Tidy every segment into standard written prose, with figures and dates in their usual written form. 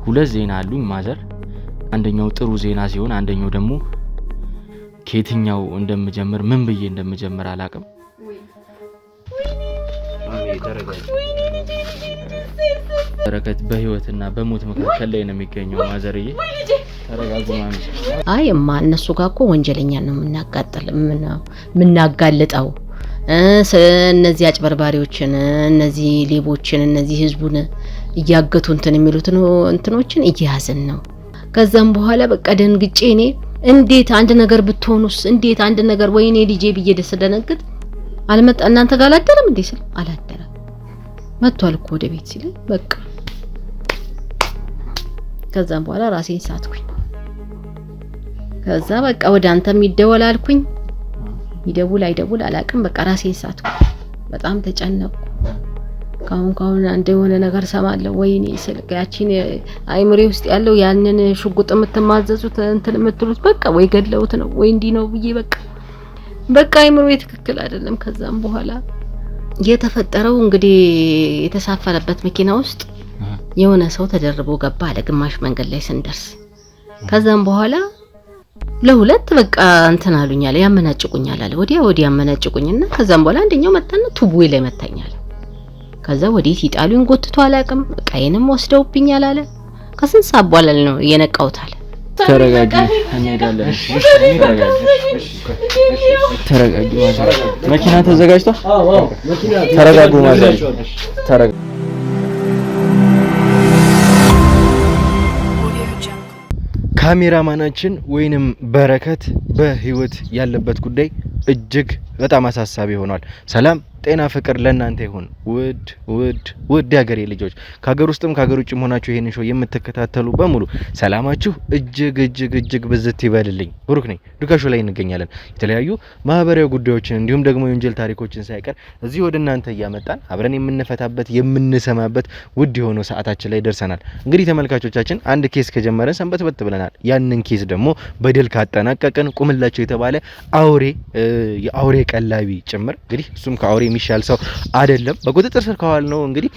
ሁለት ዜና አሉኝ ማዘር። አንደኛው ጥሩ ዜና ሲሆን አንደኛው ደግሞ ከየትኛው እንደምጀምር ምን ብዬ እንደምጀምር አላቅም። በረከት በህይወትና በሞት መካከል ላይ ነው የሚገኘው። ማዘርዬ ተረጋጉ ማሚ። አይማ እነሱ ጋር እኮ ወንጀለኛ ነው የምናጋልጠው። እነዚህ አጭበርባሪዎችን፣ እነዚህ ሌቦችን፣ እነዚህ ህዝቡን እያገቱ እንትን የሚሉትን እንትኖችን እያያዝን ነው። ከዛም በኋላ በቃ ደንግጬ እኔ እንዴት አንድ ነገር ብትሆኑስ፣ እንዴት አንድ ነገር ወይኔ ልጄ ብዬ ደስ ደነግጥ አልመጣ እናንተ ጋር አላደረም እንዴ ስል አላደረም መጥቷል እኮ ወደ ቤት ሲል በቃ ከዛም በኋላ ራሴን ሳትኩኝ። ከዛ በቃ ወደ አንተም ይደወል አልኩኝ። ይደውል አይደውል አላቅም። በቃ ራሴን ሳትኩኝ። በጣም ተጨነቅኩ። ካሁን አንድ የሆነ ነገር ሰማለሁ ወይኔ ስል ያቺን አይምሬ ውስጥ ያለው ያንን ሽጉጥ የምትማዘዙት እንትን የምትሉት በቃ ወይ ገድለውት ነው ወይ እንዲ ነው ብዬ በቃ አይምሮ ትክክል አይደለም። ከዛም በኋላ የተፈጠረው እንግዲህ የተሳፈረበት መኪና ውስጥ የሆነ ሰው ተደርቦ ገባ አለ ግማሽ መንገድ ላይ ስንደርስ። ከዛም በኋላ ለሁለት በቃ እንትን አሉኛል ያመናጭቁኛል አለ ወዲያ ያመናጭቁኝና ከዛም በኋላ አንደኛው መጣና ቱቡዬ ላይ መታኛል። ከዛ ወዴት ይጣሉኝ ጎትቶ አላቅም ቃየንም ወስደውብኛል አለ። ከስንት ሰዓት በኋላ ነው የነቃውታል። ተረጋጊ እንሄዳለን። ተረጋጊ ማዘር። መኪና ተዘጋጅቷል። ተረጋጉ ማዘር። ተረጋጉ። ካሜራማናችን ወይንም በረከት በህይወት ያለበት ጉዳይ እጅግ በጣም አሳሳቢ ሆኗል። ሰላም ጤና ፍቅር ለእናንተ ይሁን ውድ ያገሬ ልጆች፣ ከሀገር ውስጥም ከሀገር ውጭም ሆናችሁ ይሄንን ሾው የምትከታተሉ በሙሉ ሰላማችሁ እጅግ ብዝት ይበልልኝ። ብሩክ ነኝ። ዱካሾ ላይ እንገኛለን። የተለያዩ ማህበራዊ ጉዳዮችን እንዲሁም ደግሞ የወንጀል ታሪኮችን ሳይቀር እዚህ ወደ እናንተ እያመጣን አብረን የምንፈታበት የምንሰማበት ውድ የሆነው ሰዓታችን ላይ ደርሰናል። እንግዲህ ተመልካቾቻችን አንድ ኬስ ከጀመረን ሰንበትበት ብለናል። ያንን ኬስ ደግሞ በድል ካጠናቀቅን ቁምላቸው የተባለ የአውሬ ቀላቢ ጭምር እንግዲህ እሱም ከአውሬ የሚሻል ሰው አይደለም በቁጥጥር ስር ከዋል ነው። እንግዲህ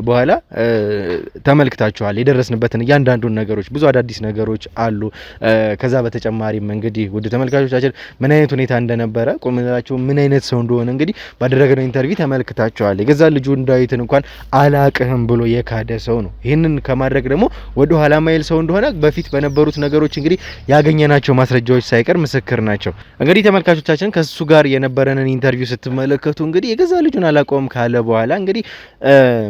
በኋላ ተመልክታችኋል የደረስንበትን እያንዳንዱን ነገሮች፣ ብዙ አዳዲስ ነገሮች አሉ። ከዛ በተጨማሪም እንግዲህ ውድ ተመልካቾቻችን ምን አይነት ሁኔታ እንደነበረ ቁምላቸው ምን አይነት ሰው እንደሆነ እንግዲህ ባደረገው ኢንተርቪው ተመልክታችኋል። የገዛ ልጁ ዳዊትን እንኳን አላቅህም ብሎ የካደ ሰው ነው። ይሄንን ከማድረግ ደግሞ ወደ ኋላ ማይል ሰው እንደሆነ በፊት በነበሩት ነገሮች እንግዲህ ያገኘናቸው ማስረጃዎች ሳይቀር ምስክር ናቸው። እንግዲህ ተመልካቾቻችን ከሱ ጋር የነበረንን ኢንተርቪው ስትመለከቱ እንግዲህ የገዛ ልጁን አላቆም ካለ በኋላ እንግዲህ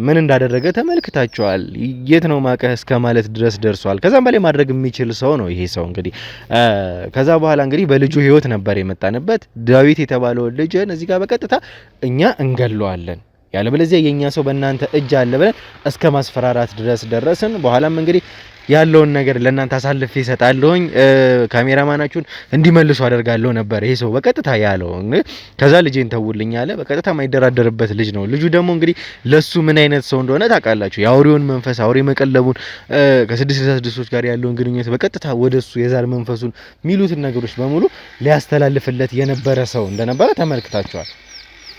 ምን እንዳደረገ ተመልክታችኋል። የት ነው ማቀህ እስከ ማለት ድረስ ደርሷል። ከዛም በላይ ማድረግ የሚችል ሰው ነው ይሄ ሰው እንግዲህ። ከዛ በኋላ እንግዲህ በልጁ ህይወት ነበር የመጣንበት። ዳዊት የተባለው ልጅን እዚህ ጋር በቀጥታ እኛ እንገለዋለን ያለበለዚያ የኛ ሰው በእናንተ እጅ አለ ብለን እስከ ማስፈራራት ድረስ ደረስን። በኋላም እንግዲህ ያለውን ነገር ለእናንተ አሳልፌ እሰጣለሁኝ፣ ካሜራማናችሁን እንዲመልሱ አደርጋለሁ ነበር ይሄ ሰው በቀጥታ ያለው። ከዛ ልጄን ተውልኝ አለ። በቀጥታ የማይደራደርበት ልጅ ነው። ልጁ ደግሞ እንግዲህ ለሱ ምን አይነት ሰው እንደሆነ ታውቃላችሁ። የአውሬውን መንፈስ አውሬ መቀለቡን ከ666 ጋር ያለውን ግንኙነት በቀጥታ ወደሱ የዛር መንፈሱን ሚሉትን ነገሮች በሙሉ ሊያስተላልፍለት የነበረ ሰው እንደነበረ ተመልክታችኋል።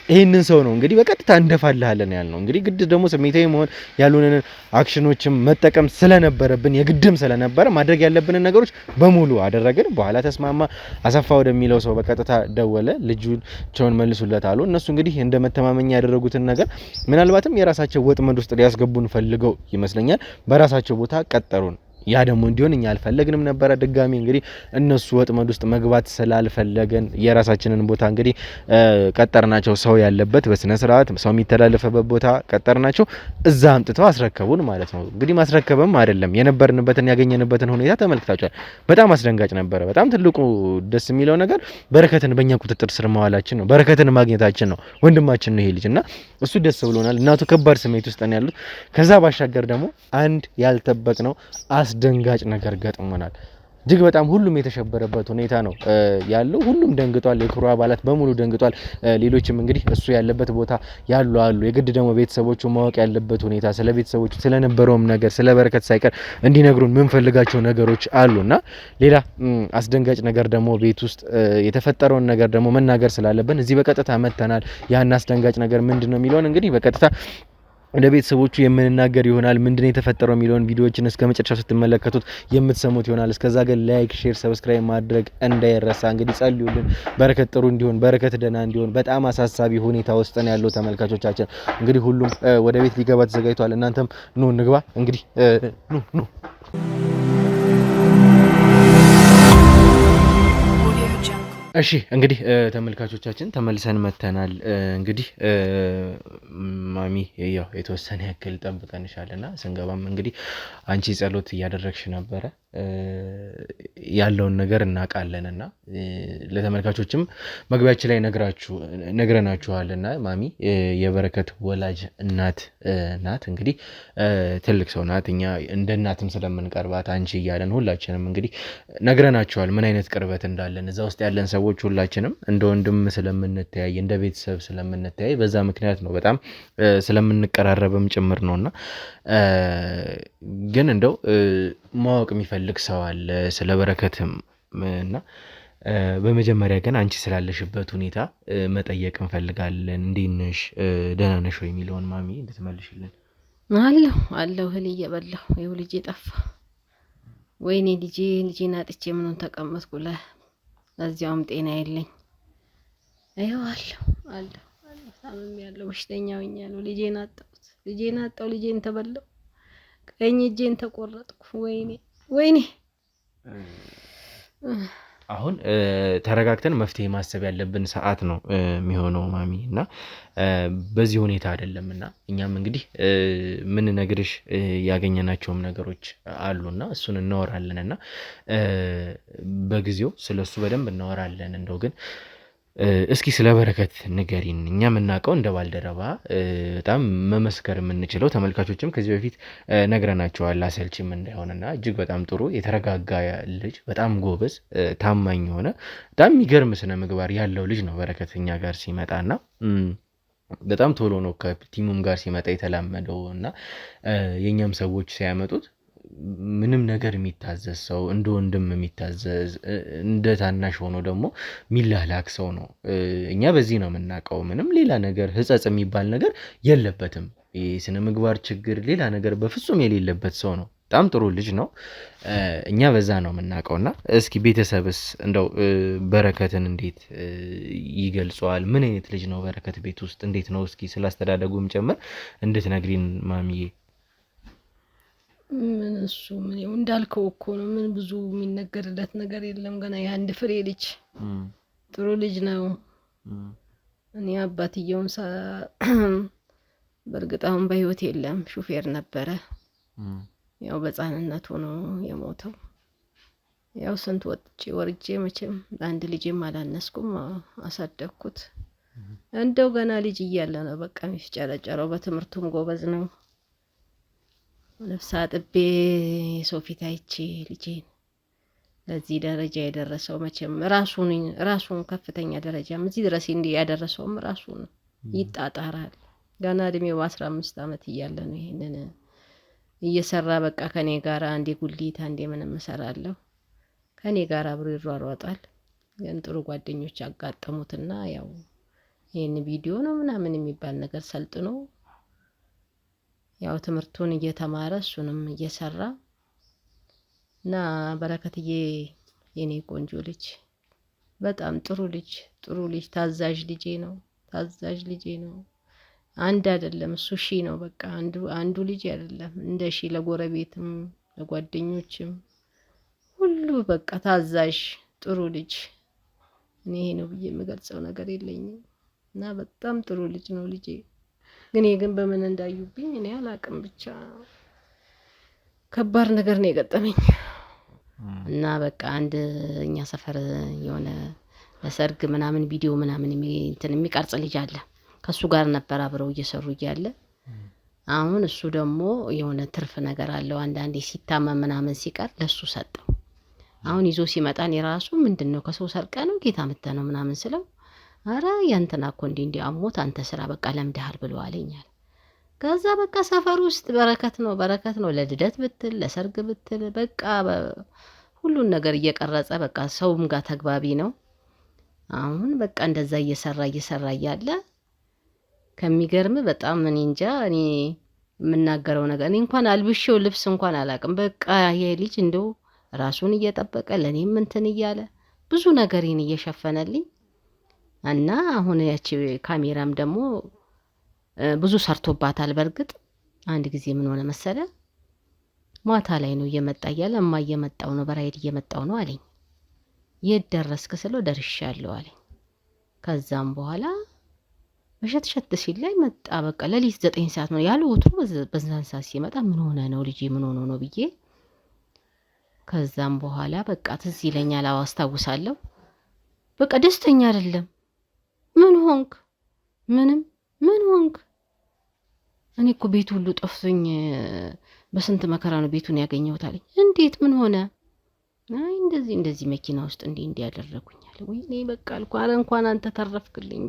ይሄንን ሰው ነው እንግዲህ በቀጥታ እንደፋልሃለን ያልነው። እንግዲህ ግድ ደግሞ ስሜታዊ መሆን ያሉንን አክሽኖችም መጠቀም ስለነበረብን የግድም ስለነበረ ማድረግ ያለብንን ነገሮች በሙሉ አደረግን። በኋላ ተስማማ። አሰፋ ወደሚለው ሰው በቀጥታ ደወለ። ልጁን መልሱለት አሉ። እነሱ እንግዲህ እንደመተማመኛ ያደረጉትን ነገር ምናልባትም የራሳቸው ወጥመድ ውስጥ ሊያስገቡን ፈልገው ይመስለኛል በራሳቸው ቦታ ቀጠሩን። ያ ደግሞ እንዲሆን እኛ አልፈለግንም ነበር። ድጋሚ እንግዲህ እነሱ ወጥመድ ውስጥ መግባት ስላልፈለገን የራሳችንን ቦታ እንግዲህ ቀጠርናቸው። ሰው ያለበት በስነ ስርዓት ሰው የሚተላለፈበት ቦታ ቀጠርናቸው። እዛ አምጥተው አስረከቡን ማለት ነው። እንግዲህ ማስረከብም አይደለም የነበርንበትን ያገኘንበትን ሁኔታ ተመልክታችኋል። በጣም አስደንጋጭ ነበረ። በጣም ትልቁ ደስ የሚለው ነገር በረከትን በእኛ ቁጥጥር ስር መዋላችን ነው። በረከትን ማግኘታችን ነው። ወንድማችን ነው ይሄ ልጅ እና እሱ ደስ ብሎናል። እናቱ ከባድ ስሜት ውስጥ ነው ያሉት። ከዛ ባሻገር ደግሞ አንድ ያልጠበቅነው አስደንጋጭ ነገር ገጥሞናል። እጅግ በጣም ሁሉም የተሸበረበት ሁኔታ ነው ያለው። ሁሉም ደንግጧል። የክሩ አባላት በሙሉ ደንግጧል። ሌሎችም እንግዲህ እሱ ያለበት ቦታ ያሉ አሉ። የግድ ደግሞ ቤተሰቦቹ ማወቅ ያለበት ሁኔታ ስለ ቤተሰቦቹ ስለነበረውም ነገር ስለ በረከት ሳይቀር እንዲነግሩን የምንፈልጋቸው ነገሮች አሉና ሌላ አስደንጋጭ ነገር ደግሞ ቤት ውስጥ የተፈጠረውን ነገር ደግሞ መናገር ስላለብን እዚህ በቀጥታ መተናል። ያን አስደንጋጭ ነገር ምንድነው የሚለውን እንግዲህ በቀጥታ ወደ ቤተሰቦቹ የምንናገር ይሆናል። ምንድነው የተፈጠረው የሚለውን ቪዲዮዎችን እስከ መጨረሻው ስትመለከቱት የምትሰሙት ይሆናል። እስከዛ ግን ላይክ፣ ሼር፣ ሰብስክራይብ ማድረግ እንዳይረሳ። እንግዲህ ጸልዩልን፣ በረከት ጥሩ እንዲሆን፣ በረከት ደህና እንዲሆን። በጣም አሳሳቢ ሁኔታ ውስጥ ነው ያለው ተመልካቾቻችን። እንግዲህ ሁሉም ወደ ቤት ሊገባ ተዘጋጅቷል። እናንተም ኑ እንግባ። እንግዲህ ኑ እሺ እንግዲህ ተመልካቾቻችን ተመልሰን መተናል። እንግዲህ ማሚ ያው የተወሰነ ያክል ጠብቀንሻልና ስንገባም እንግዲህ አንቺ ጸሎት እያደረግሽ ነበረ ያለውን ነገር እናውቃለንና ለተመልካቾችም መግቢያችን ላይ ነግረናችኋልና ማሚ የበረከት ወላጅ እናት ናት። እንግዲህ ትልቅ ሰው ናት። እኛ እንደ እናትም ስለምንቀርባት አንቺ እያለን ሁላችንም እንግዲህ ነግረናችኋል ምን አይነት ቅርበት እንዳለን እዛ ውስጥ ያለን ሰዎች ሁላችንም እንደ ወንድም ስለምንተያይ እንደ ቤተሰብ ስለምንተያይ በዛ ምክንያት ነው በጣም ስለምንቀራረብም ጭምር ነውና ግን እንደው ማወቅ የሚፈልግ ሰው አለ ስለ በረከትም እና በመጀመሪያ ግን አንቺ ስላለሽበት ሁኔታ መጠየቅ እንፈልጋለን። እንዴት ነሽ? ደህና ነሽ ወይ የሚለውን ማሚ እንድትመልሽልን። አለሁ እህል እየበላሁ ይኸው ልጄ ጠፋ። ወይኔ ልጄን አጥቼ ምኑን ተቀመጥኩ ለዚያውም ጤና የለኝ። ይኸው አለሁ ታምሜ ያለው በሽተኛ ሆኛለሁ። ልጄን አጣሁ። ልጄን ተበላሁ። ቀኝ እጄን ተቆረጥኩ። ወይኔ አሁን ተረጋግተን መፍትሄ ማሰብ ያለብን ሰዓት ነው የሚሆነው ማሚ እና በዚህ ሁኔታ አይደለምና እኛም እንግዲህ ምን ነግርሽ ያገኘናቸውም ነገሮች አሉና እሱን እናወራለንና በጊዜው ስለሱ በደንብ እናወራለን። እንደው ግን እስኪ ስለ በረከት ንገሪን። እኛ የምናውቀው እንደ ባልደረባ በጣም መመስከር የምንችለው ተመልካቾችም ከዚህ በፊት ነግረናቸዋል አሰልቺም እንዳይሆንና እጅግ በጣም ጥሩ የተረጋጋ ልጅ፣ በጣም ጎበዝ፣ ታማኝ የሆነ በጣም የሚገርም ስነ ምግባር ያለው ልጅ ነው በረከት እኛ ጋር ሲመጣና በጣም ቶሎ ነው ከቲሙም ጋር ሲመጣ የተላመደው እና የኛም ሰዎች ሲያመጡት ምንም ነገር የሚታዘዝ ሰው እንደ ወንድም የሚታዘዝ እንደ ታናሽ ሆኖ ደግሞ ሚላላክ ሰው ነው። እኛ በዚህ ነው የምናውቀው። ምንም ሌላ ነገር ህጸጽ የሚባል ነገር የለበትም። የስነ ምግባር ችግር ሌላ ነገር በፍጹም የሌለበት ሰው ነው። በጣም ጥሩ ልጅ ነው። እኛ በዛ ነው የምናውቀውና እስኪ ቤተሰብስ እንደው በረከትን እንዴት ይገልጸዋል? ምን አይነት ልጅ ነው በረከት ቤት ውስጥ እንዴት ነው? እስኪ ስላስተዳደጉም ጭምር እንድትነግሪን ማሚዬ። ምን እሱ ምን እንዳልከው እኮ ነው። ምን ብዙ የሚነገርለት ነገር የለም። ገና የአንድ ፍሬ ልጅ ጥሩ ልጅ ነው። እኔ አባትየውን በእርግጥ አሁን በህይወት የለም። ሹፌር ነበረ። ያው በሕፃንነቱ ነው የሞተው። ያው ስንት ወርጄ መቼም አንድ ልጅም አላነስኩም፣ አሳደግኩት። እንደው ገና ልጅ እያለ ነው በቃ የሚፍጨረጨረው። በትምህርቱም ጎበዝ ነው። ነፍስ አጥቤ ሰው ፊት አይቼ ልጄን ለዚህ ደረጃ የደረሰው መቼም ራሱን ከፍተኛ ደረጃም እዚህ ድረስ እንዲህ ያደረሰውም ራሱ ነው። ይጣጣራል። ገና እድሜው 15 ዓመት እያለ ነው ይሄንን እየሰራ በቃ ከኔ ጋር አንዴ ጉሊት አንዴ ምንም እሰራለሁ። ከኔ ጋር አብሮ ይሯሯጣል። ግን ጥሩ ጓደኞች አጋጠሙትና ያው ይሄን ቪዲዮ ነው ምናምን የሚባል ነገር ሰልጥኖ ያው ትምህርቱን እየተማረ እሱንም እየሰራ እና በረከትዬ የኔ ቆንጆ ልጅ በጣም ጥሩ ልጅ ታዛዥ ልጄ ነው። አንድ አይደለም እሱ ሺ ነው በቃ አንዱ ልጅ አይደለም እንደ ሺ ለጎረቤትም ለጓደኞችም ሁሉ በቃ ታዛዥ ጥሩ ልጅ። እኔ ይሄ ነው ብዬ የምገልጸው ነገር የለኝም እና በጣም ጥሩ ልጅ ነው ልጄ። ግን በምን እንዳዩብኝ እኔ አላቅም። ብቻ ከባድ ነገር ነው የገጠመኝ እና በቃ አንድ እኛ ሰፈር የሆነ ለሰርግ ምናምን ቪዲዮ ምናምን የሚቀርጽ ልጅ አለ። ከሱ ጋር ነበር አብረው እየሰሩ እያለ አሁን እሱ ደግሞ የሆነ ትርፍ ነገር አለው። አንዳንዴ ሲታመም ምናምን ሲቀር ለሱ ሰጠው። አሁን ይዞ ሲመጣን የራሱ ምንድነው ከሰው ሰርቀ ነው ጌታ መተ ነው ምናምን ስለው አረ ያንተና እኮ እንዲህ አሞት አንተ ስራ በቃ ለምደሃል ብሎ አለኛል። ከዛ በቃ ሰፈር ውስጥ በረከት ነው ለልደት ብትል ለሰርግ ብትል በቃ ሁሉን ነገር እየቀረጸ በቃ ሰውም ጋር ተግባቢ ነው። አሁን በቃ እንደዛ እየሰራ እያለ ከሚገርም በጣም እኔ እንጃ እኔ የምናገረው ነገር እኔ እንኳን አልብሼው ልብስ እንኳን አላቅም። በቃ ይሄ ልጅ እንደው ራሱን እየጠበቀ ለኔም እንትን እያለ ብዙ ነገሬን እየሸፈነልኝ እና አሁን ያቺ ካሜራም ደግሞ ብዙ ሰርቶባታል። በርግጥ አንድ ጊዜ ምን ሆነ መሰለ ማታ ላይ ነው እየመጣ እያለ እየመጣው ነው በራይድ እየመጣው ነው አለኝ። የት ደረስክ ስለው ደርሻለሁ አለኝ። ከዛም በኋላ መሸት ሲል ላይ መጣ። በቃ ለሊት 9 ሰዓት ነው ያለው ወትሮ በዛን ሰዓት ሲመጣ ምን ሆነ ነው ልጄ ምን ሆነ ነው ብዬ ከዛም በኋላ በቃ ትዝ ይለኛል። አስታውሳለሁ። በቃ ደስተኛ አይደለም። ምን ሆንክ? ምንም ምን ሆንክ? እኔ እኮ ቤቱ ሁሉ ጠፍቶኝ በስንት መከራ ነው ቤቱን ያገኘሁት አለኝ። እንዴት ምን ሆነ? አይ እንደዚህ መኪና ውስጥ እንዲህ ያደረጉኛል። ወይኔ በቃ አልኩ። አረ እንኳን አንተ ተረፍክልኝ።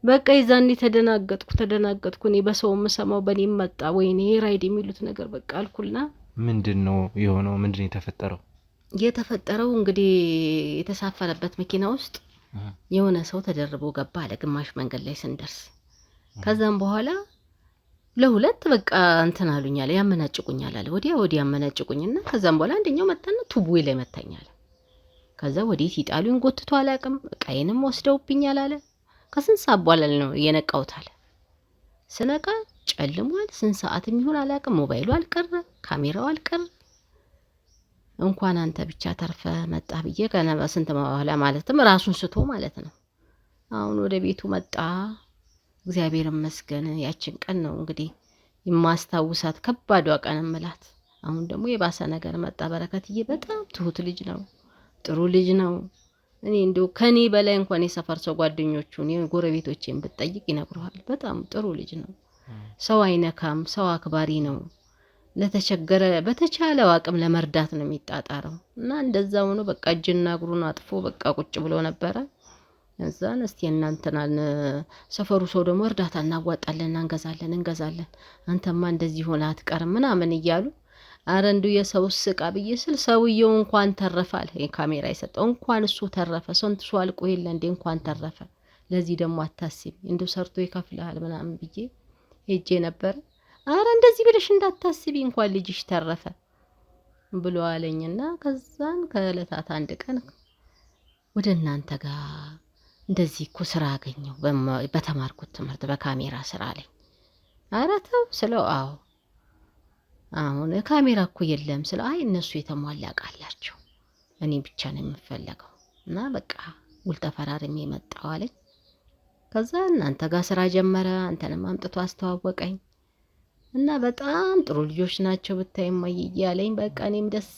በቃ ይዛኔ ተደናገጥኩ። እኔ በሰው የምሰማው በኔም መጣ። ወይኔ ራይድ የሚሉት ነገር በቃ አልኩልና ምንድነው የሆነው? ምንድነው የተፈጠረው? እንግዲህ የተሳፈረበት መኪና ውስጥ የሆነ ሰው ተደርቦ ገባ አለ ግማሽ መንገድ ላይ ስንደርስ። ከዛም በኋላ ለሁለት በቃ እንትን አሉኛል፣ ያመናጭቁኛል አለ። ወዲያ ያመናጭቁኝና ከዛም በኋላ አንደኛው መጣና ቱቡዬ ላይ መታኛል። ከዛ ወዴት ይጣሉኝ ጎትቶ አላቅም። እቃዬንም ወስደውብኛል አለ። ከስንት ሰዓት በኋላ ነው የነቃሁት አለ። ስነቃ ጨልሟል። ስንት ሰዓት የሚሆን አላቅም። ሞባይሉ አልቀረ፣ ካሜራው አልቀረ። እንኳን አንተ ብቻ ተርፈ መጣ ብዬ ገና በስንት በኋላ ማለትም ራሱን ስቶ ማለት ነው። አሁን ወደ ቤቱ መጣ። እግዚአብሔር ይመስገን። ያችን ቀን ነው እንግዲህ የማስታውሳት ከባዷ ቀን እምላት። አሁን ደግሞ የባሰ ነገር መጣ። በረከትዬ በጣም ትሁት ልጅ ነው፣ ጥሩ ልጅ ነው። እኔ እንደው ከኔ በላይ እንኳን የሰፈር ሰው ጓደኞቹን የጎረቤቶቼን ብትጠይቅ ይነግሩሃል። በጣም ጥሩ ልጅ ነው። ሰው አይነካም፣ ሰው አክባሪ ነው። ለተቸገረ በተቻለው አቅም ለመርዳት ነው የሚጣጣረው እና እንደዛው ነው። በቃ እጅና እግሩን አጥፎ በቃ ቁጭ ብሎ ነበረ። እዛን እስቲ እናንተናን ሰፈሩ ሰው ደግሞ እርዳታ እናዋጣለን፣ እንገዛለን፣ አንተማ እንደዚህ ሆነ አትቀርም ምናምን እያሉ አረ እንዱ የሰው ስቃ ብዬ ስል ሰውየው እንኳን ተረፋል። ካሜራ ይሰጠው እንኳን እሱ ተረፈ። ስንት ሰው አልቆ የለ እንዴ እንኳን ተረፈ። ለዚህ ደግሞ አታስቢ እንዱ ሰርቶ ይከፍልሃል ምናምን ብዬ ሄጄ ነበር። አረ እንደዚህ ብለሽ እንዳታስቢ እንኳን ልጅሽ ተረፈ ብሎ አለኝና ከዛን ከእለታት አንድ ቀን ወደ እናንተ ጋር እንደዚህ እኮ ስራ አገኘው በተማርኩት ትምህርት በካሜራ ስራ አለኝ። አረ ተው ስለው አዎ አሁን ካሜራ እኮ የለም ስለው አይ እነሱ የተሟላ ቃላቸው እኔ ብቻ ነው የምፈልገው እና በቃ ውል ተፈራርሜ መጣሁ አለኝ። ከዛ እናንተ ጋር ስራ ጀመረ። አንተንም አምጥቶ አስተዋወቀኝ እና በጣም ጥሩ ልጆች ናቸው ብታይ ማይዬ አለኝ። በቃ እኔም ደስ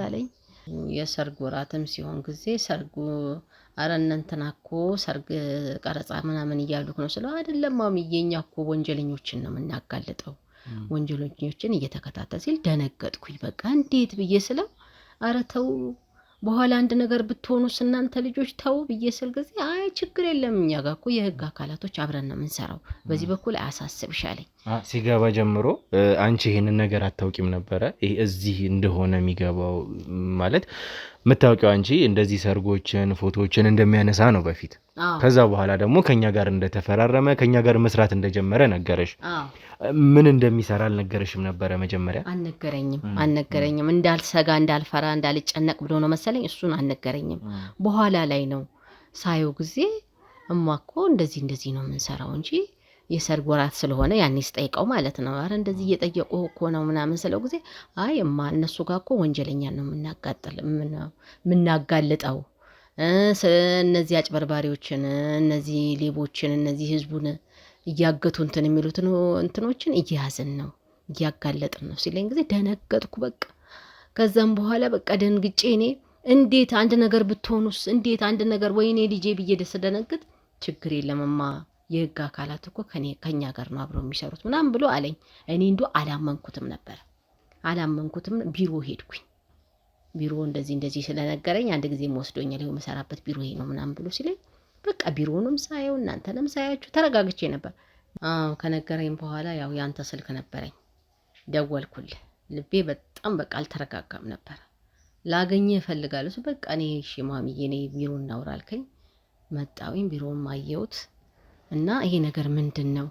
አለኝ። የሰርግ ወራትም ሲሆን ጊዜ ሰርጉ አረ እንትና እኮ ሰርግ ቀረጻ ምናምን እያሉክ ነው ስለው አይደለም ማሚዬ እኛ እኮ ወንጀለኞችን ነው የምናጋልጠው፣ ወንጀለኞችን እየተከታተል ሲል ደነገጥኩኝ። በቃ እንዴት ብዬ ስለው አረ ተው በኋላ አንድ ነገር ብትሆኑስ እናንተ ልጆች ተው ብዬ ስል ጊዜ አይ ችግር የለም እኛ ጋር እኮ የህግ አካላቶች አብረን ነው የምንሰራው፣ በዚህ በኩል አያሳስብሽ አለኝ። ሲገባ ጀምሮ አንቺ ይሄንን ነገር አታውቂም ነበረ? ይሄ እዚህ እንደሆነ የሚገባው ማለት የምታውቂው አንቺ እንደዚህ ሰርጎችን ፎቶዎችን እንደሚያነሳ ነው በፊት። ከዛ በኋላ ደግሞ ከኛ ጋር እንደተፈራረመ ከኛ ጋር መስራት እንደጀመረ ነገረሽ። ምን እንደሚሰራ አልነገረሽም ነበረ መጀመሪያ? አልነገረኝም። እንዳልሰጋ እንዳልፈራ እንዳልጨነቅ ብሎ ነው መሰለኝ እሱን አልነገረኝም። በኋላ ላይ ነው ሳየው ጊዜ እማኮ እንደዚህ ነው የምንሰራው እንጂ የሰርግ ወራት ስለሆነ ያኔ ስጠይቀው ማለት ነው አረ እንደዚህ እየጠየቁ እኮ ነው ምናምን ስለው ጊዜ አይ እማ እነሱ ጋር እኮ ወንጀለኛ ነው የምናጋልጠው፣ እነዚህ አጭበርባሪዎችን፣ እነዚህ ሌቦችን፣ እነዚህ ህዝቡን እያገቱ እንትን የሚሉትን እንትኖችን እያያዝን ነው እያጋለጥን ነው ሲለኝ ጊዜ ደነገጥኩ በቃ። ከዛም በኋላ በቃ ደንግጬ እኔ እንዴት አንድ ነገር ብትሆኑስ እንዴት አንድ ነገር ወይኔ ልጄ ብዬ ደስ ደነግጥ ችግር የለምማ የህግ አካላት እኮ ከኛ ጋር ነው አብረው የሚሰሩት ምናምን ብሎ አለኝ። እኔ እንዶ አላመንኩትም ነበር። ቢሮ ሄድኩኝ። ቢሮ እንደዚህ ስለነገረኝ አንድ ጊዜ ወስዶኛል። ይሄው መሰራበት ቢሮ ይሄ ነው ምናምን ብሎ ሲለኝ በቃ ቢሮውንም ሳየው እናንተንም ሳያችሁ ተረጋግቼ ነበር። ከነገረኝ በኋላ ያው ያንተ ስልክ ነበረኝ፣ ደወልኩልህ። ልቤ በጣም በቃ አልተረጋጋም ነበር። ላገኘህ እፈልጋለሁ። በቃ እኔ እሺ ማሚዬ እኔ ቢሮ እናውራ አልከኝ። መጣሁኝ። ቢሮውን ማየሁት እና ይሄ ነገር ምንድነው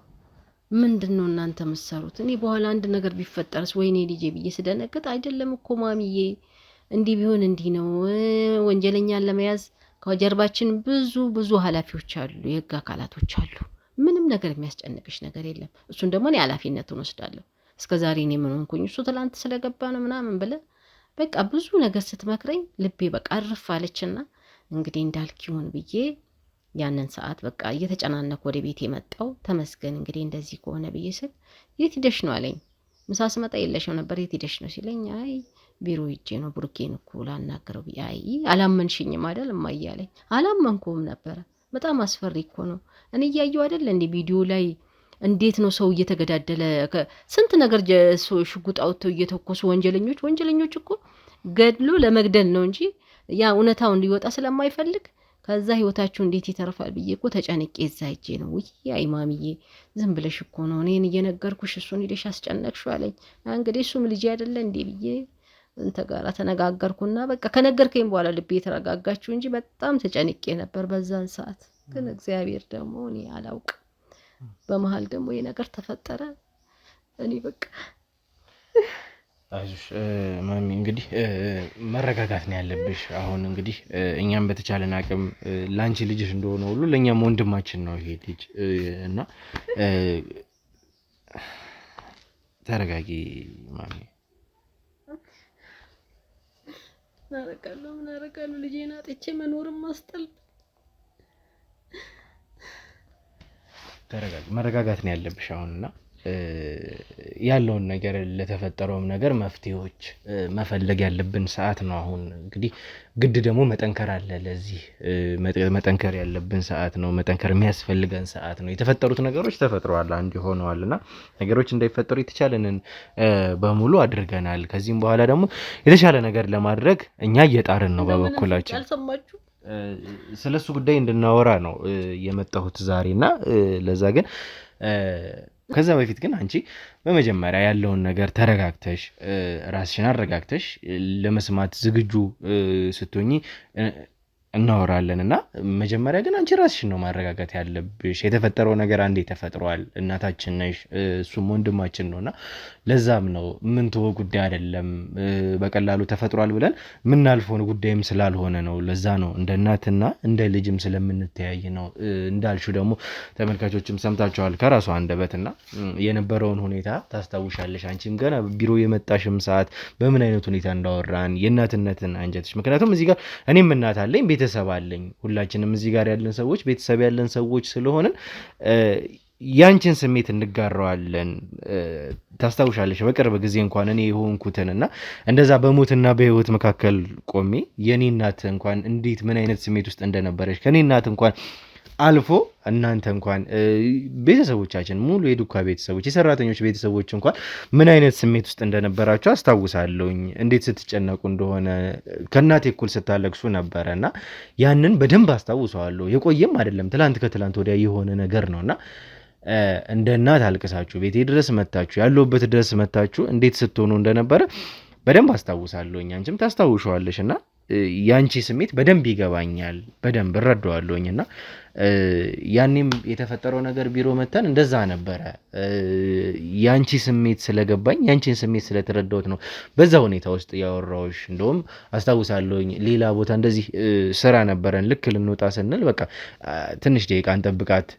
እናንተ የምትሰሩት? እኔ በኋላ አንድ ነገር ቢፈጠርስ ወይኔ ልጄ ብዬ ስደነግጥ አይደለም እኮ ማሚዬ እንዲህ ቢሆን እንዲህ ነው። ወንጀለኛን ለመያዝ ከጀርባችን ብዙ ኃላፊዎች አሉ፣ የህግ አካላቶች አሉ። ምንም ነገር የሚያስጨንቅሽ ነገር የለም። እሱን ደግሞ እኔ ኃላፊነቱን ወስዳለሁ። እስከዛሬ እኔ ምን ሆንኩኝ? እሱ ትላንት ስለገባ ነው ምናምን ብለ በቃ ብዙ ነገር ስትመክረኝ ልቤ በቃ አርፍ አለችና እንግዲህ እንዳልክ ይሁን ብዬ ያንን ሰዓት በቃ እየተጨናነኩ ወደ ቤት የመጣው ተመስገን እንግዲህ እንደዚህ ከሆነ ብዬ ስል የት ሂደሽ ነው አለኝ። ምሳ ስመጣ የለሽም ነበር የት ሂደሽ ነው ሲለኝ አይ ቢሮ ሂጄ ነው ብሩኬን እኮ ላናገረው ብዬ አይ አላመንሽኝም አይደል እማዬ አለኝ። አላመንኩም ነበረ። በጣም አስፈሪ እኮ ነው። እኔ እያየሁ አይደል እንዴ ቪዲዮ ላይ እንዴት ነው ሰው እየተገዳደለ ስንት ነገር ሽጉጥ አውጥተው እየተኮሱ ወንጀለኞች እኮ ገድሎ ለመግደል ነው እንጂ ያ እውነታው እንዲወጣ ስለማይፈልግ ከዛ ህይወታችሁ እንዴት ይተርፋል ብዬ እኮ ተጨንቄ እዛ ሂጄ ነው ውይ አይ ማሚዬ ዝም ብለሽ እኮ ነው እኔን እየነገርኩሽ እሱን ሄደሽ አስጨነቅሽው አለኝ። እንግዲህ እሱም ልጅ አይደለ እንዴ ብዬ እንተ ጋር ተነጋገርኩና በቃ ከነገርከኝ በኋላ ልቤ የተረጋጋችሁ እንጂ በጣም ተጨንቄ ነበር በዛን ሰዓት። ግን እግዚአብሔር ደግሞ እኔ አላውቅም በመሃል ደግሞ ይሄ ነገር ተፈጠረ። እኔ በቃ አይዞሽ ማሚ እንግዲህ መረጋጋት ነው ያለብሽ። አሁን እንግዲህ እኛም በተቻለን አቅም ላንቺ ልጅሽ እንደሆነ ሁሉ ለኛም ወንድማችን ነው ይሄ ልጅ እና ተረጋጊ ማሚ። ምን አረጋለሁ ልጄን አጥቼ መኖርም ማስጠል። ተረጋጊ መረጋጋት ነው ያለብሽ አሁንና ያለውን ነገር ለተፈጠረውም ነገር መፍትሄዎች መፈለግ ያለብን ሰዓት ነው። አሁን እንግዲህ ግድ ደግሞ መጠንከር አለ። ለዚህ መጠንከር ያለብን ሰዓት ነው። መጠንከር የሚያስፈልገን ሰዓት ነው። የተፈጠሩት ነገሮች ተፈጥረዋል፣ አንድ ሆነዋልና ነገሮች እንዳይፈጠሩ የተቻለንን በሙሉ አድርገናል። ከዚህም በኋላ ደግሞ የተሻለ ነገር ለማድረግ እኛ እየጣርን ነው በበኩላችን። አልሰማችሁ ስለሱ ጉዳይ እንድናወራ ነው የመጣሁት ዛሬና ለዛ ግን ከዛ በፊት ግን አንቺ በመጀመሪያ ያለውን ነገር ተረጋግተሽ ራስሽን አረጋግተሽ ለመስማት ዝግጁ ስትሆኚ እናወራለንና መጀመሪያ ግን አንቺ ራስሽን ነው ማረጋጋት ያለብሽ። የተፈጠረው ነገር አንዴ ተፈጥሯል። እናታችን ነሽ፣ እሱም ወንድማችን ነውና ለዛም ነው ምን ተወ ጉዳይ አይደለም። በቀላሉ ተፈጥሯል ብለን ምናልፈው ጉዳይም ስላልሆነ ነው። ለዛ ነው እንደ እናትና እንደ ልጅም ስለምንተያይ ነው። እንዳልሹ ደግሞ ተመልካቾችም ሰምታችኋል ከራሱ አንደበትና የነበረውን ሁኔታ ታስታውሻለሽ። አንቺም ገና ቢሮ የመጣሽም ሰዓት በምን አይነት ሁኔታ እንዳወራን የእናትነትን አንጀትሽ። ምክንያቱም እዚህ ጋር እኔም እናት አለኝ ቤተሰብ አለኝ። ሁላችንም እዚህ ጋር ያለን ሰዎች ቤተሰብ ያለን ሰዎች ስለሆነን ያንቺን ስሜት እንጋራዋለን። ታስታውሻለሽ በቅርብ ጊዜ እንኳን እኔ የሆንኩትንና እንደዛ በሞትና በህይወት መካከል ቆሜ የኔ እናት እንኳን እንዴት ምን አይነት ስሜት ውስጥ እንደነበረች ከኔ እናት እንኳን አልፎ እናንተ እንኳን ቤተሰቦቻችን ሙሉ የዱካ ቤተሰቦች የሰራተኞች ቤተሰቦች እንኳን ምን አይነት ስሜት ውስጥ እንደነበራችሁ አስታውሳለሁኝ። እንዴት ስትጨነቁ እንደሆነ ከእናቴ እኩል ስታለቅሱ ነበረና ያንን በደንብ አስታውሰዋለሁ። የቆየም አይደለም ከትላንት ወዲያ የሆነ ነገር ነውና እንደ እናት አልቅሳችሁ ቤቴ ድረስ መታችሁ ያለውበት ድረስ መታችሁ እንዴት ስትሆኑ እንደነበረ በደንብ አስታውሳለሁኝ። አንቺም ታስታውሻለሽና ያንቺ ስሜት በደንብ ይገባኛል፣ በደንብ እረዳዋለሁኝና ያኔም የተፈጠረው ነገር ቢሮ መተን እንደዛ ነበረ። ያንቺ ስሜት ስለገባኝ ያንቺን ስሜት ስለተረዳሁት ነው በዛ ሁኔታ ውስጥ ያወራሁሽ። እንደውም አስታውሳለሁኝ ሌላ ቦታ እንደዚህ ስራ ነበረን ልክ ልንወጣ ስንል በቃ ትንሽ ደቂቃ እንጠብቃት